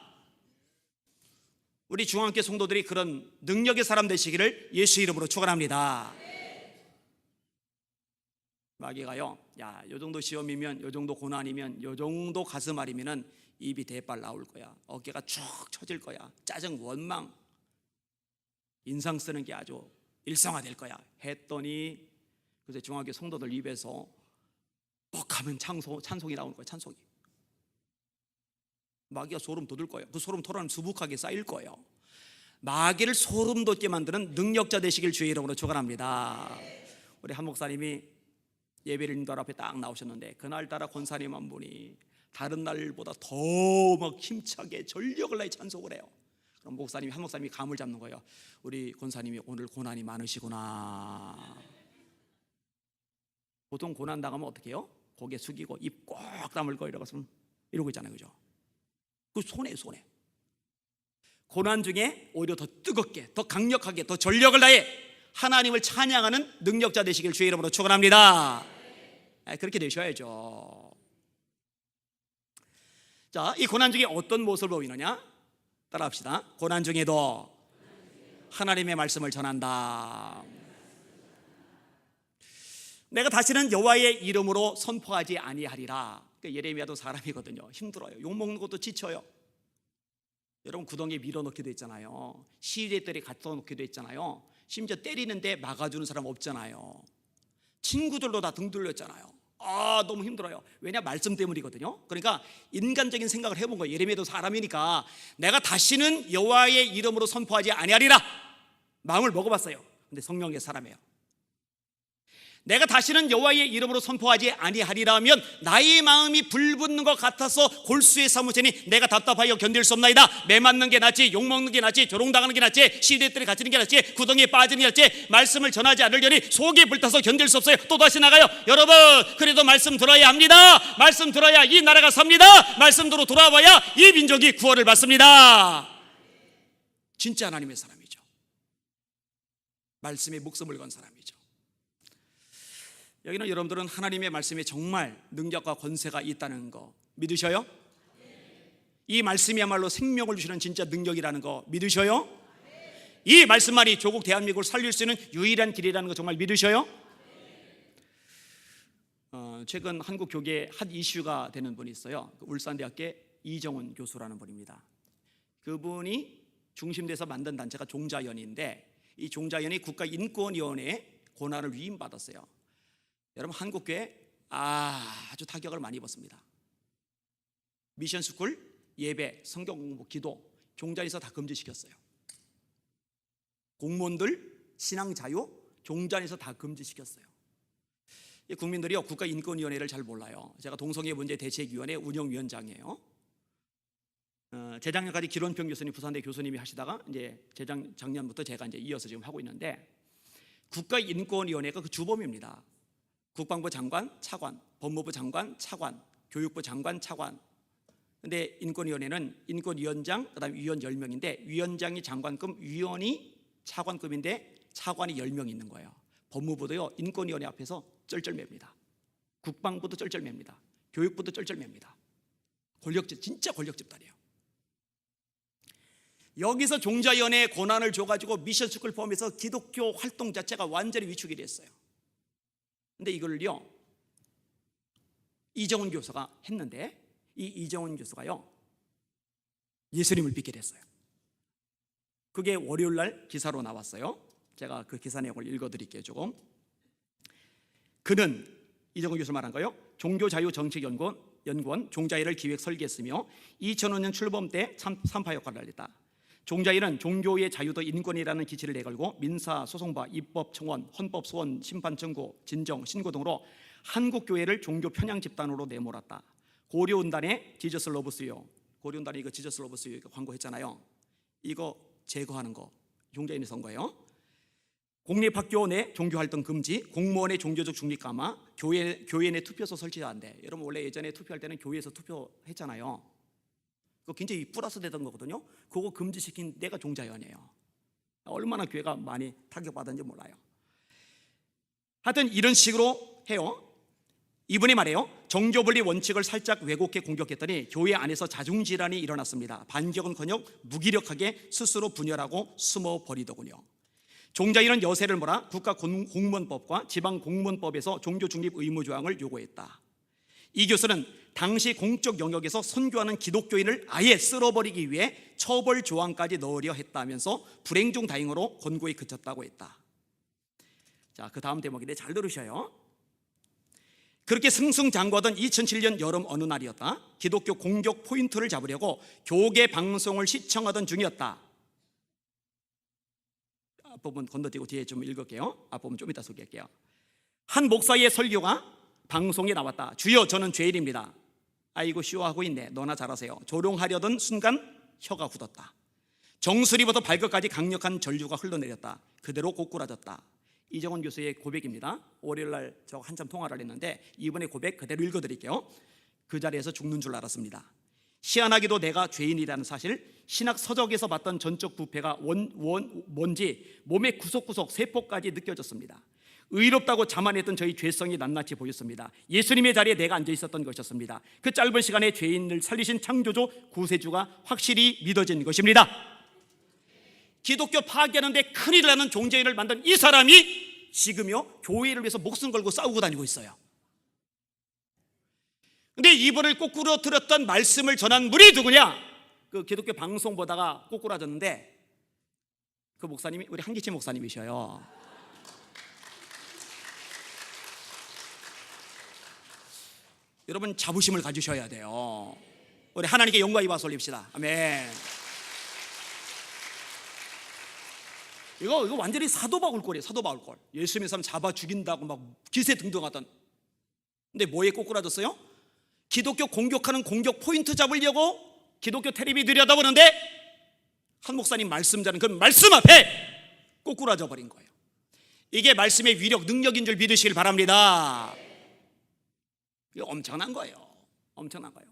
우리 중앙교회 성도들이 그런 능력의 사람 되시기를 예수 이름으로 축원합니다. 마귀가요, 야, 요 정도 시험이면, 요 정도 고난이면, 요 정도 가슴 앓이면은 입이 대빨 나올 거야, 어깨가 쭉 처질 거야, 짜증, 원망, 인상 쓰는 게 아주 일상화될 거야 했더니 그래서 중앙교회 성도들 입에서 뻑하면 찬송이 나오는 거예요. 찬송이. 마귀가 소름 돋을 거예요. 그 소름 돋으면 수북하게 쌓일 거예요. 마귀를 소름 돋게 만드는 능력자 되시길 주의 이름으로 축원합니다. 우리 한 목사님이 예배를 인도할 앞에 딱 나오셨는데 그날따라 권사님 한 분이 다른 날보다 더 막 힘차게 전력을 다해 찬송을 해요. 그럼 한 목사님이 감을 잡는 거예요. 우리 권사님이 오늘 고난이 많으시구나. 보통 고난 당하면 어떻게 해요? 고개 숙이고 입 꽉 다물고 이러고 있잖아요, 그죠? 그 손해. 고난 중에 오히려 더 뜨겁게, 더 강력하게, 더 전력을 다해 하나님을 찬양하는 능력자 되시길 주의 이름으로 축원합니다. 그렇게 되셔야죠. 자, 이 고난 중에 어떤 모습을 보이느냐? 따라합시다. 고난 중에도 하나님의 말씀을 전한다. 내가 다시는 여호와의 이름으로 선포하지 아니하리라. 예레미야도 사람이거든요. 힘들어요. 욕먹는 것도 지쳐요. 여러분 구덩이에 밀어넣기도 했잖아요. 시리들이 갖다 놓기도 했잖아요. 심지어 때리는데 막아주는 사람 없잖아요. 친구들도 다 등 돌렸잖아요. 너무 힘들어요. 왜냐? 말씀 때문이거든요. 그러니까 인간적인 생각을 해본 거예요. 예레미야도 사람이니까 내가 다시는 여호와의 이름으로 선포하지 아니하리라. 마음을 먹어봤어요. 근데 성령의 사람이에요. 내가 다시는 여호와의 이름으로 선포하지 아니하리라 하면 나의 마음이 불붙는 것 같아서 골수에 사무치니 내가 답답하여 견딜 수 없나이다. 매 맞는 게 낫지, 욕먹는 게 낫지, 조롱당하는 게 낫지, 시대들에 갇히는 게 낫지, 구덩이에 빠지는 게 낫지, 말씀을 전하지 않으려니 속이 불타서 견딜 수 없어요. 또 다시 나가요. 여러분 그래도 말씀 들어야 합니다. 말씀 들어야 이 나라가 삽니다. 말씀대로 돌아와야 이 민족이 구원을 받습니다. 진짜 하나님의 사람이죠. 말씀에 목숨을 건 사람이죠. 여기는 여러분들은 하나님의 말씀에 정말 능력과 권세가 있다는 거 믿으셔요? 이 말씀이야말로 생명을 주시는 진짜 능력이라는 거 믿으셔요? 이 말씀만이 조국 대한민국을 살릴 수 있는 유일한 길이라는 거 정말 믿으셔요? 최근 한국 교계에 핫 이슈가 되는 분이 있어요. 울산대학교 이정훈 교수라는 분입니다. 그분이 중심돼서 만든 단체가 종자연인데 이 종자연이 국가인권위원회에 권한을 위임받았어요. 여러분 한국교회 아주 타격을 많이 입었습니다. 미션스쿨, 예배, 성경 공부, 기도 종자에서 다 금지시켰어요. 공무원들 신앙 자유 종전에서 다 금지시켰어요. 이 국민들이요 국가인권위원회를 잘 몰라요. 제가 동성애 문제 대책위원회 운영위원장이에요. 재작년까지 기론평 교수님 부산대 교수님이 하시다가 이제 작년부터 제가 이제 이어서 지금 하고 있는데, 국가인권위원회가 그 주범입니다. 국방부 장관, 차관, 법무부 장관, 차관, 교육부 장관, 차관. 근데 인권위원회는 인권위원장, 그다음에 위원 10명인데 위원장이 장관급, 위원이 차관급인데 차관이 10명 있는 거예요. 법무부도요 인권위원회 앞에서 쩔쩔맵니다. 국방부도 쩔쩔맵니다. 교육부도 쩔쩔맵니다. 진짜 권력 집단이에요. 여기서 종자위원회에 권한을 줘가지고 미션스쿨 포함해서 기독교 활동 자체가 완전히 위축이 됐어요. 근데 이걸요 이정훈 교수가 했는데, 이 이정훈 교수가요 예수님을 믿게 됐어요. 그게 월요일 날 기사로 나왔어요. 제가 그 기사 내용을 읽어드릴게요. 조금. 그는, 이정훈 교수 말한 거요, 종교자유정책연구원 종자회를 기획 설계했으며 2005년 출범 때 산파 역할을 했다. 종자회는 종교의 자유도 인권이라는 기치를 내걸고 민사, 소송바, 입법, 청원, 헌법 소원, 심판 청구, 진정, 신고 등으로 한국교회를 종교 편향 집단으로 내몰았다. 고려운단의 지저스 러브스요, 고려운단이 이거 지저스 러브스요 광고했잖아요. 이거 제거하는 거 종자인이 선 거예요. 공립학교 내 종교활동 금지, 공무원의 종교적 중립 강화, 교회 내 투표소 설치가 안 돼. 여러분 원래 예전에 투표할 때는 교회에서 투표했잖아요. 그거 굉장히 플러스 되던 거거든요. 그거 금지시킨 데가 종자위원회예요. 얼마나 교회가 많이 타격받았는지 몰라요. 하여튼 이런 식으로 해요. 이분이 말해요, 정교분리 원칙을 살짝 왜곡해 공격했더니 교회 안에서 자중질환이 일어났습니다. 반격은커녕 무기력하게 스스로 분열하고 숨어버리더군요. 종자위는 여세를 몰아 국가공무원법과 지방공무원법에서 종교중립 의무 조항을 요구했다. 이 교수는 당시 공적 영역에서 선교하는 기독교인을 아예 쓸어버리기 위해 처벌 조항까지 넣으려 했다면서 불행 중 다행으로 권고에 그쳤다고 했다. 자, 그 다음 대목인데 잘 들으셔요. 그렇게 승승장구하던 2007년 여름 어느 날이었다. 기독교 공격 포인트를 잡으려고 교계 방송을 시청하던 중이었다. 앞부분 건너뛰고 뒤에 좀 읽을게요. 앞부분 좀 이따 소개할게요. 한 목사의 설교가 방송에 나왔다. 주여, 저는 죄인입니다. 아이고 쉬워하고 있네. 너나 잘하세요. 조롱하려던 순간 혀가 굳었다. 정수리부터 발끝까지 강력한 전류가 흘러내렸다. 그대로 고꾸라졌다. 이정훈 교수의 고백입니다. 월요일날 저 한참 통화를 했는데 이번에 고백 그대로 읽어드릴게요. 그 자리에서 죽는 줄 알았습니다. 희한하게도 내가 죄인이라는 사실, 신학 서적에서 봤던 전적 부패가 뭔지 몸의 구석구석 세포까지 느껴졌습니다. 의롭다고 자만했던 저희 죄성이 낱낱이 보였습니다. 예수님의 자리에 내가 앉아 있었던 것이었습니다. 그 짧은 시간에 죄인을 살리신 창조주 구세주가 확실히 믿어진 것입니다. 기독교 파괴하는데 큰일을 하는 종자인을 만든 이 사람이 지금요 교회를 위해서 목숨 걸고 싸우고 다니고 있어요. 근데 이분을 거꾸로 들었던 말씀을 전한 분이 누구냐? 그 기독교 방송 보다가 꼬꾸라졌는데 그 목사님이 우리 한기치 목사님이셔요. 여러분 자부심을 가지셔야 돼요. 우리 하나님께 영광이 와서 올립시다. 아멘. 이거 완전히 사도 바울 꼴이에요. 사도 바울 꼴. 예수님의 사람 잡아 죽인다고 막 기세 등등하던. 근데 뭐에 꼬꾸라졌어요? 기독교 공격하는 공격 포인트 잡으려고 기독교 테레비 들여다보는데 한 목사님 말씀 자는 그 말씀 앞에 꼬꾸라져 버린 거예요. 이게 말씀의 위력, 능력인 줄 믿으시길 바랍니다. 이게 엄청난 거예요. 엄청난 거예요.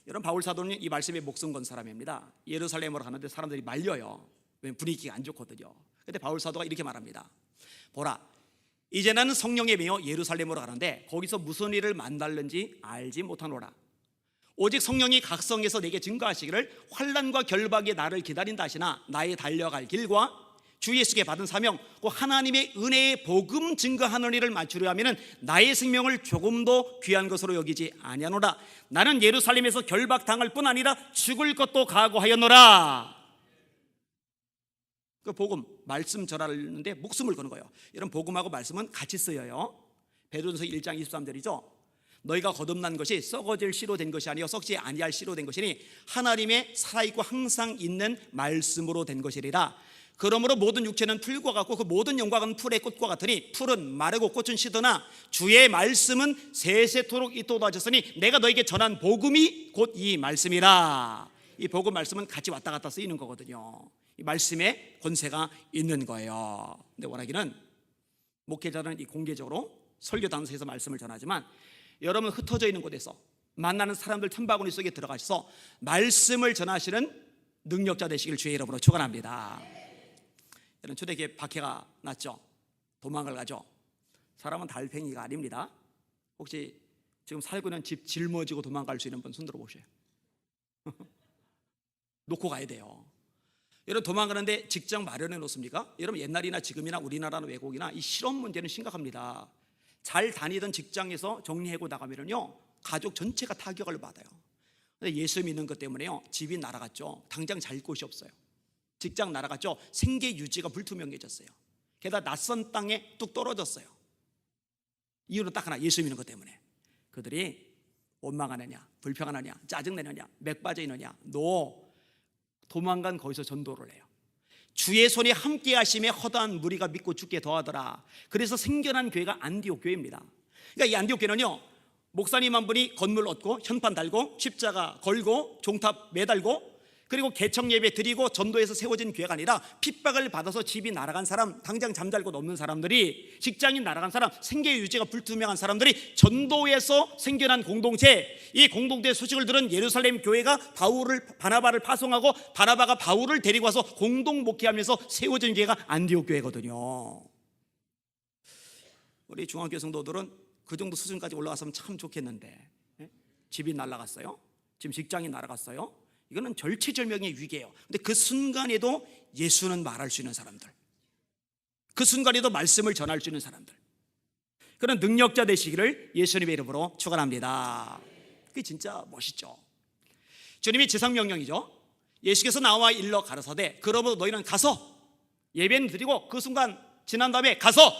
여러분 바울 사도는 이 말씀에 목숨 건 사람입니다. 예루살렘으로 가는데 사람들이 말려요. 분위기가 안 좋거든요. 근데 바울 사도가 이렇게 말합니다. 보라, 이제 나는 성령에 매여 예루살렘으로 가는데 거기서 무슨 일을 만날는지 알지 못하노라. 오직 성령이 각성해서 내게 증거하시기를 환난과 결박이 나를 기다린다 하시나 나의 달려갈 길과 주 예수께 받은 사명, 그 하나님의 은혜의 복음 증거하는 일을 맞추려 하면은 나의 생명을 조금도 귀한 것으로 여기지 아니하노라. 나는 예루살렘에서 결박당할 뿐 아니라 죽을 것도 각오하였노라. 그 복음, 말씀 전하는데 목숨을 거는 거예요. 이런 복음하고 말씀은 같이 쓰여요. 베드로전서 1장 23절이죠. 너희가 거듭난 것이 썩어질 씨로 된 것이 아니요 썩지 아니할 씨로 된 것이니 하나님의 살아있고 항상 있는 말씀으로 된 것이리라. 그러므로 모든 육체는 풀과 같고 그 모든 영광은 풀의 꽃과 같으니 풀은 마르고 꽃은 시드나 주의 말씀은 세세토록 있도다 하셨으니 내가 너에게 전한 복음이 곧 이 말씀이라. 이 복음 말씀은 같이 왔다 갔다 쓰이는 거거든요. 이 말씀에 권세가 있는 거예요. 근데 원하기는 목회자는 이 공개적으로 설교 단서에서 말씀을 전하지만 여러분 흩어져 있는 곳에서 만나는 사람들 틈바구니 속에 들어가셔서 말씀을 전하시는 능력자 되시길 주의 이름으로 축원합니다. 여러분 초대교회 박해가 났죠. 도망을 가죠. 사람은 달팽이가 아닙니다. 혹시 지금 살고 있는 집 짊어지고 도망갈 수 있는 분 손 들어보세요. 놓고 가야 돼요. 여러분 도망가는데 직장 마련해 놓습니까? 여러분 옛날이나 지금이나 우리나라나 외국이나 이 실업 문제는 심각합니다. 잘 다니던 직장에서 정리하고 나가면요 가족 전체가 타격을 받아요. 근데 예수 믿는 것 때문에요 집이 날아갔죠. 당장 잘 곳이 없어요. 직장 날아갔죠. 생계 유지가 불투명해졌어요. 게다가 낯선 땅에 뚝 떨어졌어요. 이유는 딱 하나, 예수 믿는 것 때문에. 그들이 원망하느냐, 불평하느냐, 짜증내느냐, 맥 빠져 있느냐, 너 도망간 거기서 전도를 해요. 주의 손에 함께 하심에 허다한 무리가 믿고 죽게 더하더라. 그래서 생겨난 교회가 안디옥 교회입니다. 그러니까 이 안디옥 교회는요 목사님 한 분이 건물 얻고 현판 달고 십자가 걸고 종탑 매달고 그리고 개청 예배 드리고 전도해서 세워진 교회가 아니라 핍박을 받아서 집이 날아간 사람, 당장 잠잘 곳 없는 사람들이, 직장이 날아간 사람, 생계 유지가 불투명한 사람들이 전도해서 생겨난 공동체, 이 공동체 소식을 들은 예루살렘 교회가 바나바를 파송하고 바나바가 바울을 데리고 와서 공동 목회하면서 세워진 교회가 안디옥 교회거든요. 우리 중학교 성도들은 그 정도 수준까지 올라갔으면 참 좋겠는데 집이 날아갔어요. 지금 직장이 날아갔어요. 이거는 절체절명의 위기예요. 근데 그 순간에도 예수는 말할 수 있는 사람들, 그 순간에도 말씀을 전할 수 있는 사람들, 그런 능력자 되시기를 예수님의 이름으로 축원합니다. 그게 진짜 멋있죠. 주님이 지상명령이죠. 예수께서 나와 일러 가라사대 그러므로 너희는 가서 예배는 드리고 그 순간 지난 다음에 가서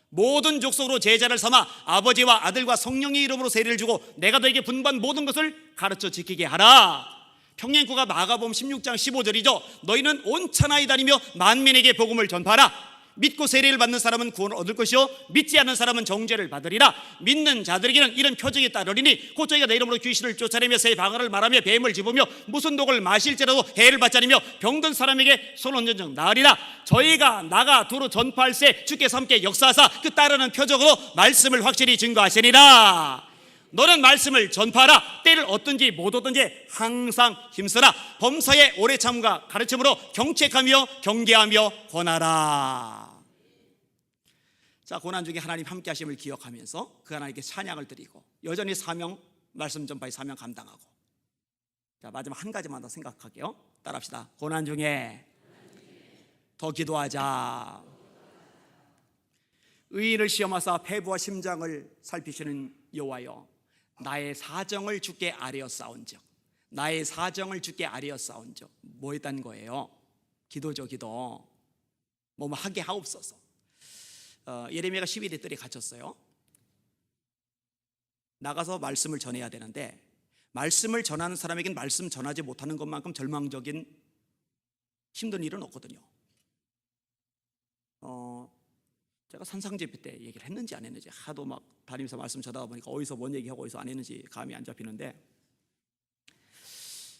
모든 족속으로 제자를 삼아 아버지와 아들과 성령의 이름으로 세례를 주고 내가 너에게 분부한 모든 것을 가르쳐 지키게 하라. 평행구가 마가복음 16장 15절이죠. 너희는 온 천하에 다니며 만민에게 복음을 전파하라. 믿고 세례를 받는 사람은 구원을 얻을 것이요 믿지 않는 사람은 정죄를 받으리라. 믿는 자들에게는 이런 표적이 따르리니 곧 저희가 내 이름으로 귀신을 쫓아내며 새 방언을 말하며 뱀을 집으며 무슨 독을 마실지라도 해를 받지 않으며 병든 사람에게 손 얹은 적 나으리라. 저희가 나가 두루 전파할세 주께서 함께 역사하사 그 따르는 표적으로 말씀을 확실히 증거하시니라. 너는 말씀을 전파하라. 때를 얻든지 못 얻든지 항상 힘쓰라. 범사에 오래 참과 가르침으로 경책하며 경계하며 권하라. 자, 고난 중에 하나님 함께 하심을 기억하면서 그 하나님께 찬양을 드리고 여전히 사명, 말씀 전파의 사명 감당하고, 자, 마지막 한 가지만 더 생각할게요. 따라합시다. 고난 중에 더 기도하자. 의인을 시험하사 폐부와 심장을 살피시는 여호와여, 나의 사정을 주께 아뢰어 싸운즉, 나의 사정을 주께 아뢰어 싸운즉, 뭐 했다는 거예요? 기도죠. 기도. 뭐 하게 하옵소서. 예레미야가 12대 뜰에 갇혔어요. 나가서 말씀을 전해야 되는데 말씀을 전하는 사람에겐 말씀 전하지 못하는 것만큼 절망적인 힘든 일은 없거든요. 제가 산상제비 때 얘기를 했는지 안 했는지 하도 막 다니면서 말씀 전하다 보니까 어디서 뭔 얘기하고 어디서 안 했는지 감이 안 잡히는데,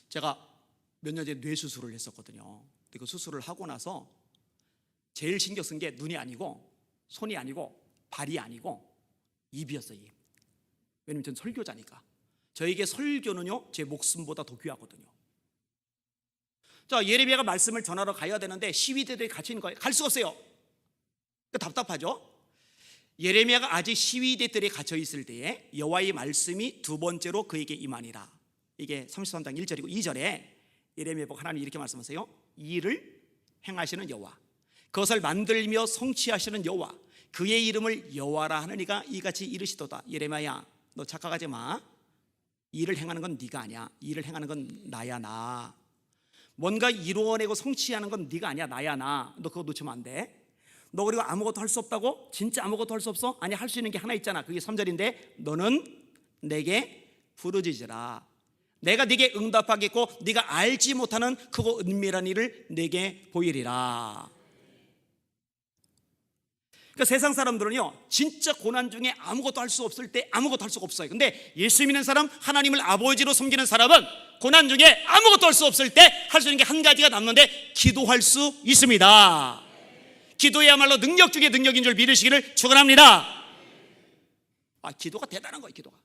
제가 몇 년 전에 뇌수술을 했었거든요. 근데 그 수술을 하고 나서 제일 신경 쓴 게 눈이 아니고 손이 아니고 발이 아니고 입이었어요. 입. 왜냐면 전 설교자니까. 저에게 설교는요 제 목숨보다 더 귀하거든요. 자, 예레미야가 말씀을 전하러 가야 되는데 시위대들이 갇혀 있는 거예요. 갈 수가 없어요. 답답하죠. 예레미야가 아직 시위대들이 갇혀 있을 때에 여호와의 말씀이 두 번째로 그에게 임하니라. 이게 33장 1절이고 2절에 예레미야 보고 하나님 이렇게 말씀하세요. 이를 행하시는 여호와, 그것을 만들며 성취하시는 여호와, 그의 이름을 여호와라 하느니가 이같이 이르시도다. 예레미야야, 너 착각하지 마. 일을 행하는 건 네가 아니야. 일을 행하는 건 나야. 나 뭔가 이루어내고 성취하는 건 네가 아니야. 나야. 나. 너 그거 놓치면 안 돼. 너 그리고 아무것도 할 수 없다고? 진짜 아무것도 할 수 없어? 아니, 할 수 있는 게 하나 있잖아. 그게 3절인데 너는 내게 부르짖으라. 내가 네게 응답하겠고 네가 알지 못하는 크고 은밀한 일을 네게 보이리라. 그러니까 세상 사람들은요, 진짜 고난 중에 아무것도 할 수 없을 때 아무것도 할 수가 없어요. 근데 예수 믿는 사람, 하나님을 아버지로 섬기는 사람은 고난 중에 아무것도 할 수 없을 때 할 수 있는 게 한 가지가 남는데 기도할 수 있습니다. 기도야말로 능력 중에 능력인 줄 믿으시기를 축원합니다. 기도가 대단한 거예요. 기도가.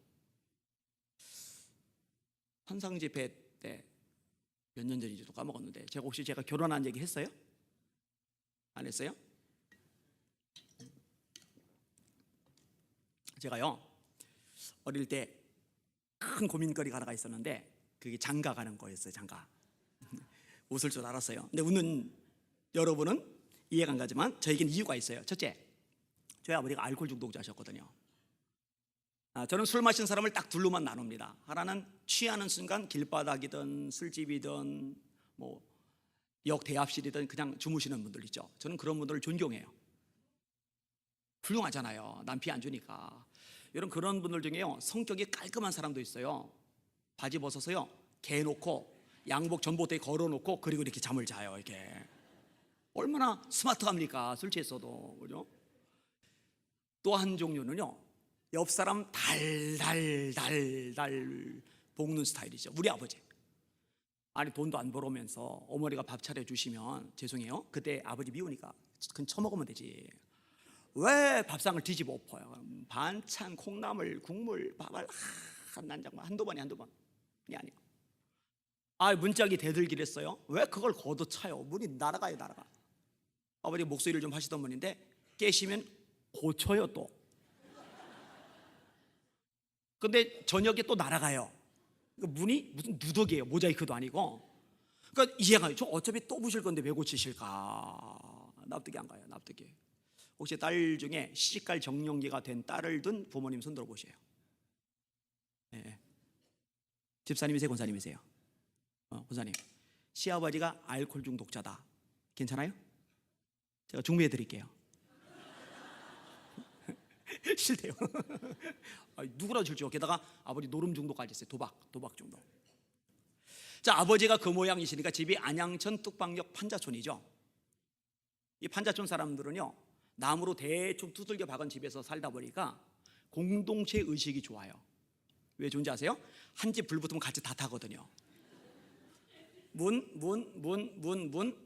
환상 집회 때 몇 년 전인지도 까먹었는데 제가 결혼한 얘기 했어요? 안 했어요? 제가요, 어릴 때 큰 고민거리가 하나가 있었는데 그게 장가 가는 거였어요. 장가. 웃을 줄 알았어요. 근데 웃는 여러분은 이해가 안 가지만 저에겐 이유가 있어요. 첫째, 저희 아버지가 알코올 중독자셨거든요. 저는 술 마신 사람을 딱 둘로만 나눕니다. 하나는 취하는 순간 길바닥이든 술집이든 뭐 역 대합실이든 그냥 주무시는 분들 있죠. 저는 그런 분들을 존경해요. 훌륭하잖아요. 남 피해 안 주니까. 여러분, 그런 분들 중에요, 성격이 깔끔한 사람도 있어요. 바지 벗어서요, 개 놓고 양복 전봇대에 걸어놓고 그리고 이렇게 잠을 자요. 이렇게 얼마나 스마트합니까? 술 취했어도. 그죠? 또 한 종류는요, 옆 사람 달달달달 볶는 스타일이죠. 우리 아버지. 아니, 돈도 안 벌어오면서 어머니가 밥 차려주시면 죄송해요, 그때 아버지 미우니까 그건 처먹으면 되지. 왜 밥상을 뒤집어 엎어요? 반찬, 콩나물, 국물, 밥을 한 난장만 한두 번이 아니에요. 문짝이 대들기를 했어요. 왜 그걸 걷어차요? 문이 날아가요. 아버지 목소리를 좀 하시던 분인데 깨시면 고쳐요 또. 근데 저녁에 또 날아가요. 문이 무슨 누더기예요. 모자이크도 아니고. 그러니까 이해가 가요. 저 어차피 또 부실 건데 왜 고치실까? 납득이 안 가요. 납득이. 혹시 딸 중에 시집갈 정년기가 된 딸을 둔 부모님 손 들어보세요. 네. 집사님이세요? 권사님이세요? 권사님, 시아버지가 알코올 중독자다. 괜찮아요? 제가 중매해 드릴게요. 싫대요. 누구나 줄죠. 게다가 아버지 노름 중독까지 있어요. 도박 중독. 자, 아버지가 그 모양이시니까 집이 안양천 뚝방역 판자촌이죠. 이 판자촌 사람들은요, 나무로 대충 두들겨 박은 집에서 살다 보니까 공동체 의식이 좋아요. 왜 좋은지 아세요? 한 집 불 붙으면 같이 다 타거든요. 문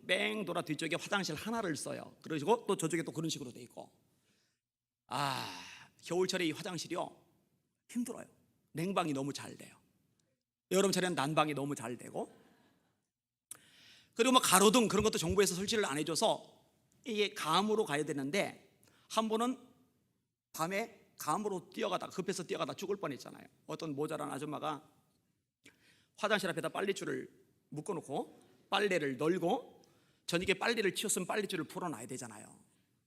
뺑 돌아 뒤쪽에 화장실 하나를 써요. 그리고 또 저쪽에 또 그런 식으로 돼 있고. 겨울철에 이 화장실이요, 힘들어요. 냉방이 너무 잘 돼요. 여름철에는 난방이 너무 잘 되고, 그리고 뭐 가로등 그런 것도 정부에서 설치를 안 해줘서 이게 감으로 가야 되는데, 한 번은 밤에 감으로 급해서 뛰어가다 죽을 뻔했잖아요. 어떤 모자란 아줌마가 화장실 앞에다 빨래줄을 묶어놓고 빨래를 널고 저녁에 빨래를 치웠으면 빨래줄을 풀어놔야 되잖아요.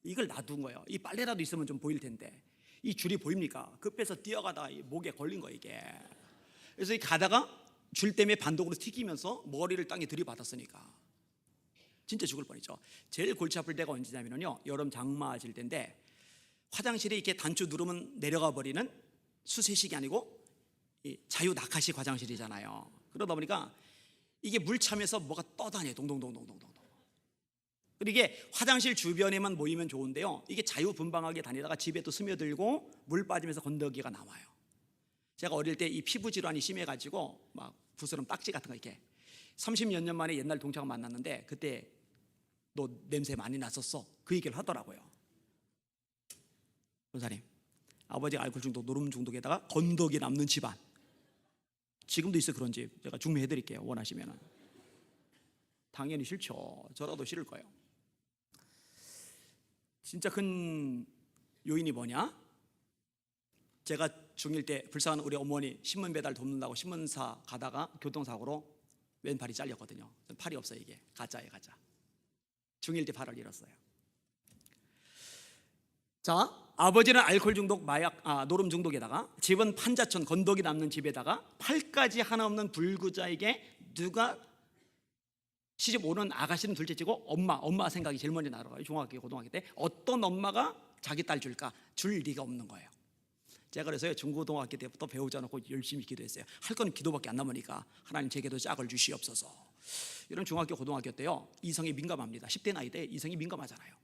이걸 놔둔 거예요. 이 빨래라도 있으면 좀 보일 텐데 이 줄이 보입니까? 급해서 뛰어가다 목에 걸린 거예요, 이게. 그래서 이 가다가 줄 때문에 반동으로 튀기면서 머리를 땅에 들이받았으니까 진짜 죽을 뻔했죠. 제일 골치 아플 때가 언제냐면요, 여름 장마질 때인데 화장실에 이렇게 단추 누르면 내려가 버리는 수세식이 아니고 이 자유 낙하식 화장실이잖아요. 그러다 보니까 이게 물 차면서 뭐가 떠다녀요. 동동동동동동. 그리고 이게 화장실 주변에만 모이면 좋은데요, 이게 자유분방하게 다니다가 집에 또 스며들고 물 빠지면서 건더기가 나와요. 제가 어릴 때 이 피부 질환이 심해가지고 막 부스럼 딱지 같은 거 이렇게 30몇 년 만에 옛날 동창을 만났는데 그때 너 냄새 많이 났었어, 그 얘기를 하더라고요. 권사님, 아버지가 알코올 중독, 노름 중독에다가 건더기 남는 집안, 지금도 있어. 그런 집 제가 중매해 드릴게요, 원하시면은. 당연히 싫죠. 저라도 싫을 거예요. 진짜 큰 요인이 뭐냐? 제가 중1 때 불쌍한 우리 어머니 신문 배달 돕는다고 신문사 가다가 교통사고로 왼팔이 잘렸거든요. 팔이 없어요. 이게 가짜예요, 가짜. 중1 때 팔을 잃었어요. 자, 아버지는 알코올 중독, 노름 중독에다가 집은 판자촌, 건더기 남는 집에다가 팔까지 하나 없는 불구자에게 누가 시집 오는 아가씨는 둘째치고 엄마 생각이 제일 먼저 나더라고요. 중학교, 고등학교 때 어떤 엄마가 자기 딸 줄까? 줄 리가 없는 거예요. 제가 그래서요, 중고등학교 때부터 배우자 놓고 열심히 기도했어요. 할 건 기도밖에 안 남으니까 하나님 제게도 짝을 주시옵소서. 이런 중학교, 고등학교 때요, 이성이 민감합니다. 10대 나이 때 이성이 민감하잖아요.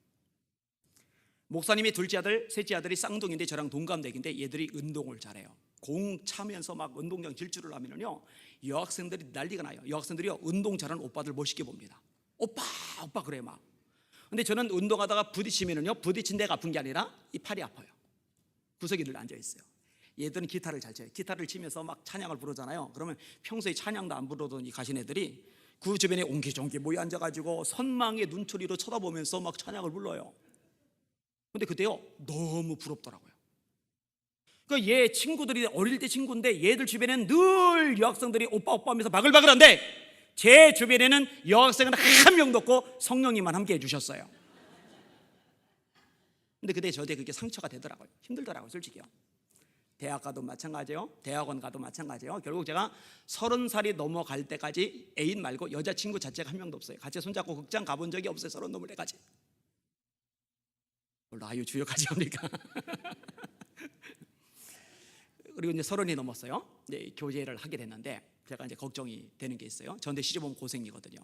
목사님의 둘째 아들, 셋째 아들이 쌍둥이인데 저랑 동갑내기인데 얘들이 운동을 잘해요. 공 차면서 막 운동장 질주를 하면은요, 여학생들이 난리가 나요. 여학생들이요, 운동 잘하는 오빠들 멋있게 봅니다. 오빠 오빠 그래 막. 근데 저는 운동하다가 부딪히면은요, 부딪힌 데가 아픈 게 아니라 이 팔이 아파요. 구석에 늘 앉아 있어요. 얘들은 기타를 잘 쳐요. 기타를 치면서 막 찬양을 부르잖아요. 그러면 평소에 찬양도 안 부르던 이 가신 애들이 그 주변에 옹기종기 모여 앉아가지고 선망의 눈초리로 쳐다보면서 막 찬양을 불러요. 근데 그때요, 너무 부럽더라고요. 그러니까 얘 친구들이 어릴 때 친구인데 얘들 주변에는 늘 여학생들이 오빠 오빠 하면서 바글바글한데 제 주변에는 여학생은 한 명도 없고 성령님만 함께 해주셨어요. 근데 그때 저한테 그게 상처가 되더라고요. 힘들더라고요, 솔직히요. 대학 가도 마찬가지예요. 대학원 가도 마찬가지예요. 결국 제가 30살이 넘어갈 때까지 애인 말고 여자친구 자체가 한 명도 없어요. 같이 손잡고 극장 가본 적이 없어요. 30 넘을 때까지. 물론 아유 주역하지 합니까? 그리고 이제 30이 넘었어요. 이제 교제를 하게 됐는데 제가 이제 걱정이 되는 게 있어요. 저한테 시집오면 고생이거든요.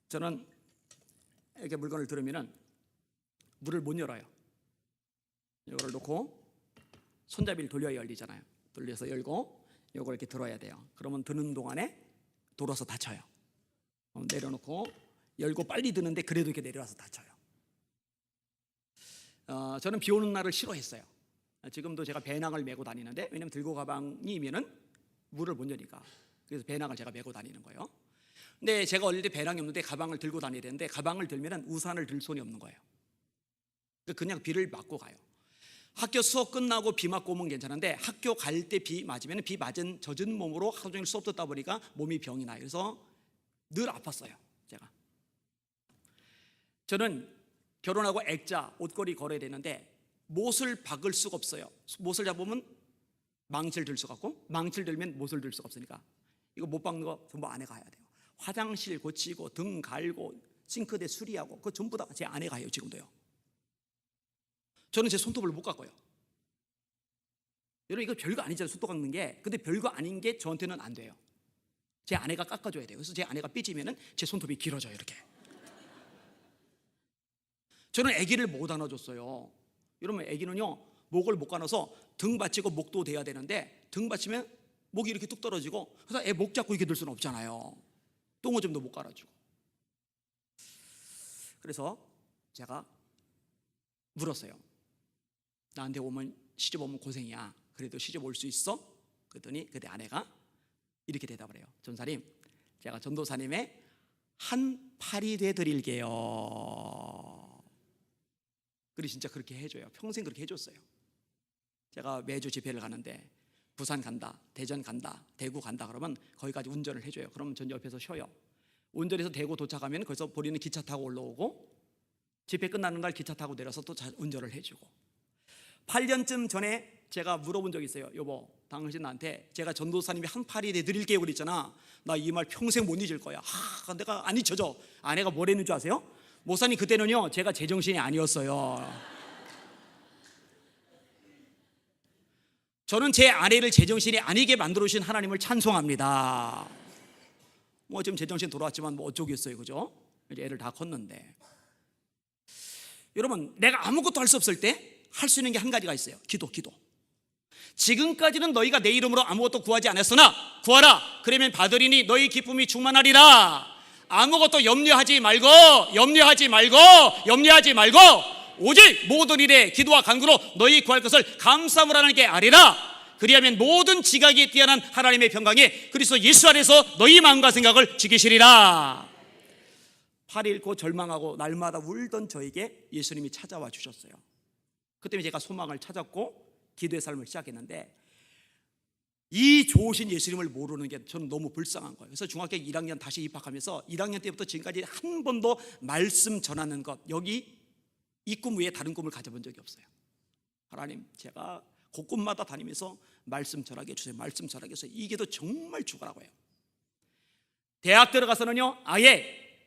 저는 이렇게 물건을 들으면은 문을 못 열어요. 이거를 놓고 손잡이를 돌려야 열리잖아요. 돌려서 열고 이걸 이렇게 들어야 돼요. 그러면 드는 동안에 돌아서 다쳐요. 내려놓고 열고 빨리 드는데 그래도 이렇게 내려와서 다쳐요. 저는 비 오는 날을 싫어했어요. 지금도 제가 배낭을 메고 다니는데, 왜냐면 들고 가방이면은 물을 못 여니까. 그래서 배낭을 제가 메고 다니는 거예요. 근데 제가 어릴 때 배낭이 없는데 가방을 들고 다녀야 되는데 가방을 들면은 우산을 들 손이 없는 거예요. 그냥 비를 맞고 가요. 학교 수업 끝나고 비 맞고 오면 괜찮은데 학교 갈 때 비 맞으면 비 맞은 젖은 몸으로 하루 종일 수업 듣다 보니까 몸이 병이 나요. 그래서 늘 아팠어요, 제가. 저는 결혼하고 액자, 옷걸이 걸어야 되는데 못을 박을 수가 없어요. 못을 잡으면 망치를 들 수가 없고 망치를 들면 못을 들 수가 없으니까 이거 못 박는 거 전부 아내가 해야 돼요. 화장실 고치고 등 갈고 싱크대 수리하고 그거 전부 다 제 아내가 해요, 지금도요. 저는 제 손톱을 못 깎아요. 여러분 이거 별거 아니잖아요, 손톱 깎는 게. 근데 별거 아닌 게 저한테는 안 돼요. 제 아내가 깎아줘야 돼요. 그래서 제 아내가 삐지면은 제 손톱이 길어져요, 이렇게. 저는 아기를 못 안아줬어요. 여러분 아기는요, 목을 못 가눠서 등 받치고 목도 돼야 되는데 등 받치면 목이 이렇게 뚝 떨어지고, 그래서 애 목 잡고 이렇게 들 수는 없잖아요. 똥오줌도 못 갈아주고. 그래서 제가 물었어요. 나한테 오면 시집 오면 고생이야. 그래도 시집 올 수 있어? 그랬더니 그때 아내가 이렇게 대답을 해요. 전사님, 제가 전도사님의 한 팔이 돼 드릴게요. 그리고 진짜 그렇게 해줘요. 평생 그렇게 해줬어요. 제가 매주 집회를 가는데 부산 간다, 대전 간다, 대구 간다 그러면 거기까지 운전을 해줘요. 그러면 전 옆에서 쉬어요. 운전해서 대구 도착하면 거기서 본인은 기차 타고 올라오고 집회 끝나는 날 기차 타고 내려서 또 운전을 해주고. 8년쯤 전에 제가 물어본 적이 있어요. 여보, 당신 나한테 제가 전도사님이 한 팔이 돼 드릴게요 그랬잖아. 나 이 말 평생 못 잊을 거야. 내가 안 잊혀져. 아내가 뭘 했는 줄 아세요? 목사님, 그때는요 제가 제정신이 아니었어요. 저는 제 아내를 제정신이 아니게 만들어 주신 하나님을 찬송합니다. 뭐 지금 제정신 돌아왔지만 뭐 어쩌겠어요, 그죠? 이제 애를 다 컸는데. 여러분, 내가 아무것도 할 수 없을 때 할 수 있는 게 한 가지가 있어요. 기도. 지금까지는 너희가 내 이름으로 아무것도 구하지 않았으나 구하라, 그러면 받으리니 너희 기쁨이 충만하리라. 아무것도 염려하지 말고 오직 모든 일에 기도와 간구로 너희 구할 것을 감사함으로 하나님께 아뢰라. 그리하면 모든 지각이 뛰어난 하나님의 평강에 그리스도 예수 안에서 너희 마음과 생각을 지키시리라. 팔이 잃고 절망하고 날마다 울던 저에게 예수님이 찾아와 주셨어요. 그때 제가 소망을 찾았고 기도의 삶을 시작했는데, 이 좋으신 예수님을 모르는 게 저는 너무 불쌍한 거예요. 그래서 중학교 1학년 다시 입학하면서 1학년 때부터 지금까지 한 번도 말씀 전하는 것, 여기 이 꿈 외에 다른 꿈을 가져본 적이 없어요. 하나님, 제가 곳곳마다 다니면서 말씀 전하게 해주세요. 말씀 전하게 해주세요. 이 기도 정말 죽으라고 해요. 대학 들어가서는요 아예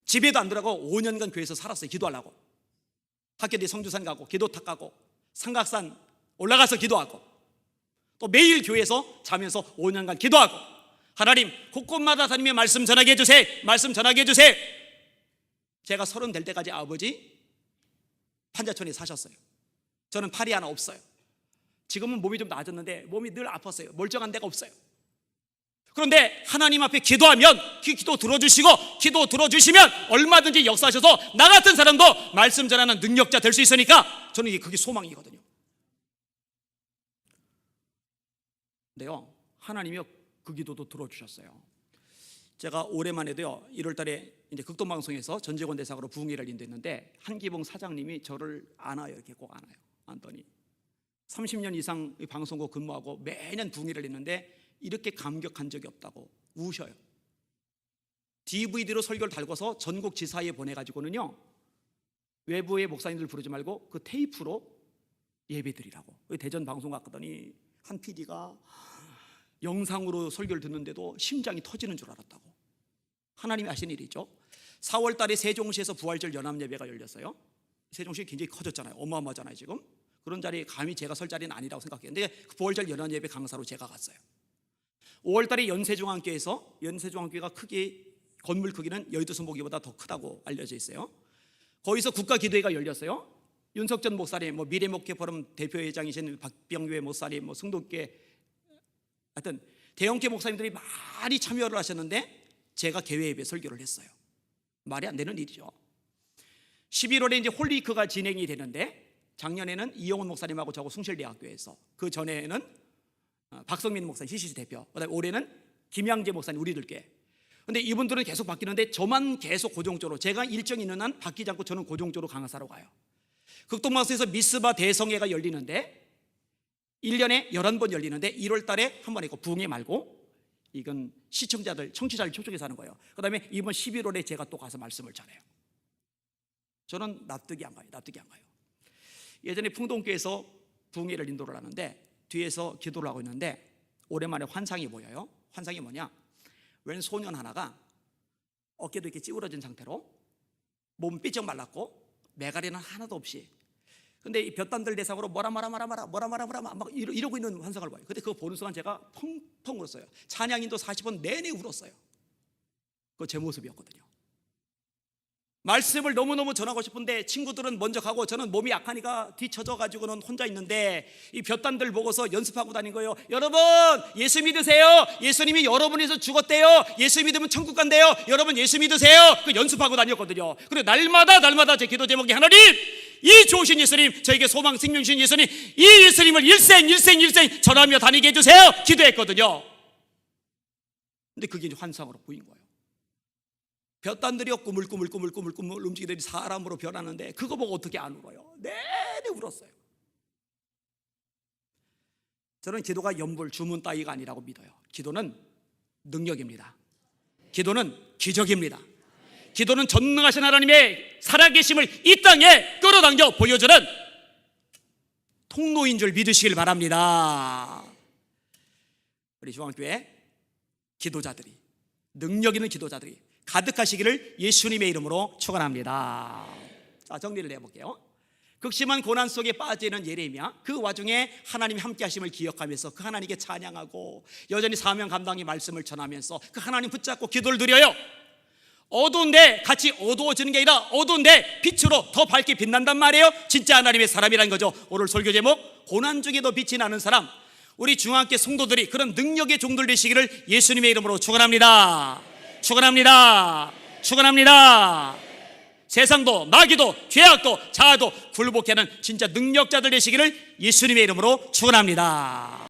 집에도 안 들어가고 5년간 교회에서 살았어요. 기도하려고. 학교 뒤 성주산 가고 기도탁 가고 삼각산 올라가서 기도하고 또 매일 교회에서 자면서 5년간 기도하고, 하나님 곳곳마다 다니며 말씀 전하게 해주세요. 말씀 전하게 해주세요. 제가 30 될 때까지 아버지 판자촌에 사셨어요. 저는 팔이 하나 없어요. 지금은 몸이 좀 나아졌는데 몸이 늘 아팠어요. 멀쩡한 데가 없어요. 그런데 하나님 앞에 기도하면 기도 들어주시고, 기도 들어주시면 얼마든지 역사하셔서 나 같은 사람도 말씀 전하는 능력자 될 수 있으니까 저는 그게 소망이거든요. 근데요, 하나님이 그 기도도 들어주셨어요. 제가 올해만해도요 1월 달에 이제 극동방송에서 전재권 대상으로 부흥회를 인도했는데 한기봉 사장님이 저를 안아요. 이렇게 꼭 안아요. 안더니 30년 이상 방송국 근무하고 매년 부흥회를 했는데 이렇게 감격한 적이 없다고 우셔요. DVD로 설교를 달고서 전국 지사에 보내가지고는요, 외부의 목사님들 부르지 말고 그 테이프로 예배드리라고. 대전 방송 갔더니 한 PD가 영상으로 설교를 듣는데도 심장이 터지는 줄 알았다고. 하나님이 하신 일이죠. 4월 달에 세종시에서 부활절 연합예배가 열렸어요. 세종시 굉장히 커졌잖아요. 어마어마하잖아요 지금. 그런 자리에 감히 제가 설 자리는 아니라고 생각했는데 그 부활절 연합예배 강사로 제가 갔어요. 5월 달에 연세중앙교회가 크게, 건물 크기는 여의도 순복이보다 더 크다고 알려져 있어요. 거기서 국가기도회가 열렸어요. 윤석전 목사님, 미래목회포럼 대표회장이신 박병규 목사님, 승도교회, 하여튼 대형교회 목사님들이 많이 참여를 하셨는데 제가 개회 예배 설교를 했어요. 말이 안 되는 일이죠. 11월에 이제 홀리위크가 진행이 되는데, 작년에는 이용훈 목사님하고 저하고 숭실대학교에서, 그 전에는 박성민 목사님 CCC 대표, 그다음에 올해는 김양재 목사님 우리들께. 근데 이분들은 계속 바뀌는데 저만 계속 고정적으로, 제가 일정이 있는 한 바뀌지 않고 저는 고정적으로 강사로 가요. 극동방송에서 미스바 대성회가 열리는데 1년에 11번 열리는데 1월 달에 한 번 있고, 부흥회 말고 이건 청취자를 초청해서 하는 거예요. 그 다음에 이번 11월에 제가 또 가서 말씀을 전해요. 저는 납득이 안 가요. 예전에 풍동교에서 부흥회를 인도를 하는데 뒤에서 기도를 하고 있는데 오랜만에 환상이 보여요. 환상이 뭐냐, 웬 소년 하나가 어깨도 이렇게 찌그러진 상태로 몸 삐쩍 말랐고 매가리는 하나도 없이, 근데 이 볕단들 대상으로 뭐라 막 이러고 있는 환상을 봐요. 근데 그거 보는 순간 제가 펑펑 울었어요. 찬양인도 40분 내내 울었어요. 그거 제 모습이었거든요. 말씀을 너무너무 전하고 싶은데 친구들은 먼저 가고 저는 몸이 약하니까 뒤쳐져 가지고는 혼자 있는데 이 볕단들 보고서 연습하고 다닌 거예요. 여러분 예수 믿으세요. 예수님이 여러분에서 죽었대요. 예수 믿으면 천국 간대요. 여러분 예수 믿으세요. 그 연습하고 다녔거든요. 그리고 날마다 제 기도 제목이, 하나님, 이 좋으신 예수님, 저에게 소망 생명 주신 예수님, 이 예수님을 일생 전하며 다니게 해주세요. 기도했거든요. 근데 그게 이제 환상으로 보인 거예요. 볕단들이 꾸물꾸물 움직이더니 사람으로 변하는데 그거 보고 어떻게 안 울어요? 내내 울었어요. 저는 기도가 연불 주문 따위가 아니라고 믿어요. 기도는 능력입니다. 기도는 기적입니다. 기도는 전능하신 하나님의 살아계심을 이 땅에 끌어당겨 보여주는 통로인 줄 믿으시길 바랍니다. 우리 중앙교회 기도자들이, 능력 있는 기도자들이 가득하시기를 예수님의 이름으로 축원합니다. 자, 정리를 해볼게요. 극심한 고난 속에 빠지는 예레미야, 그 와중에 하나님이 함께 하심을 기억하면서 그 하나님께 찬양하고 여전히 사명 감당의 말씀을 전하면서 그 하나님 붙잡고 기도를 드려요. 어두운데 같이 어두워지는 게 아니라 어두운데 빛으로 더 밝게 빛난단 말이에요. 진짜 하나님의 사람이라는 거죠. 오늘 설교 제목, 고난 중에도 빛이 나는 사람. 우리 중앙교회 성도들이 그런 능력의 종들 되시기를 예수님의 이름으로 축원합니다. 축원합니다. 세상도 마귀도 죄악도 자아도 굴복하는 진짜 능력자들 되시기를 예수님의 이름으로 축원합니다.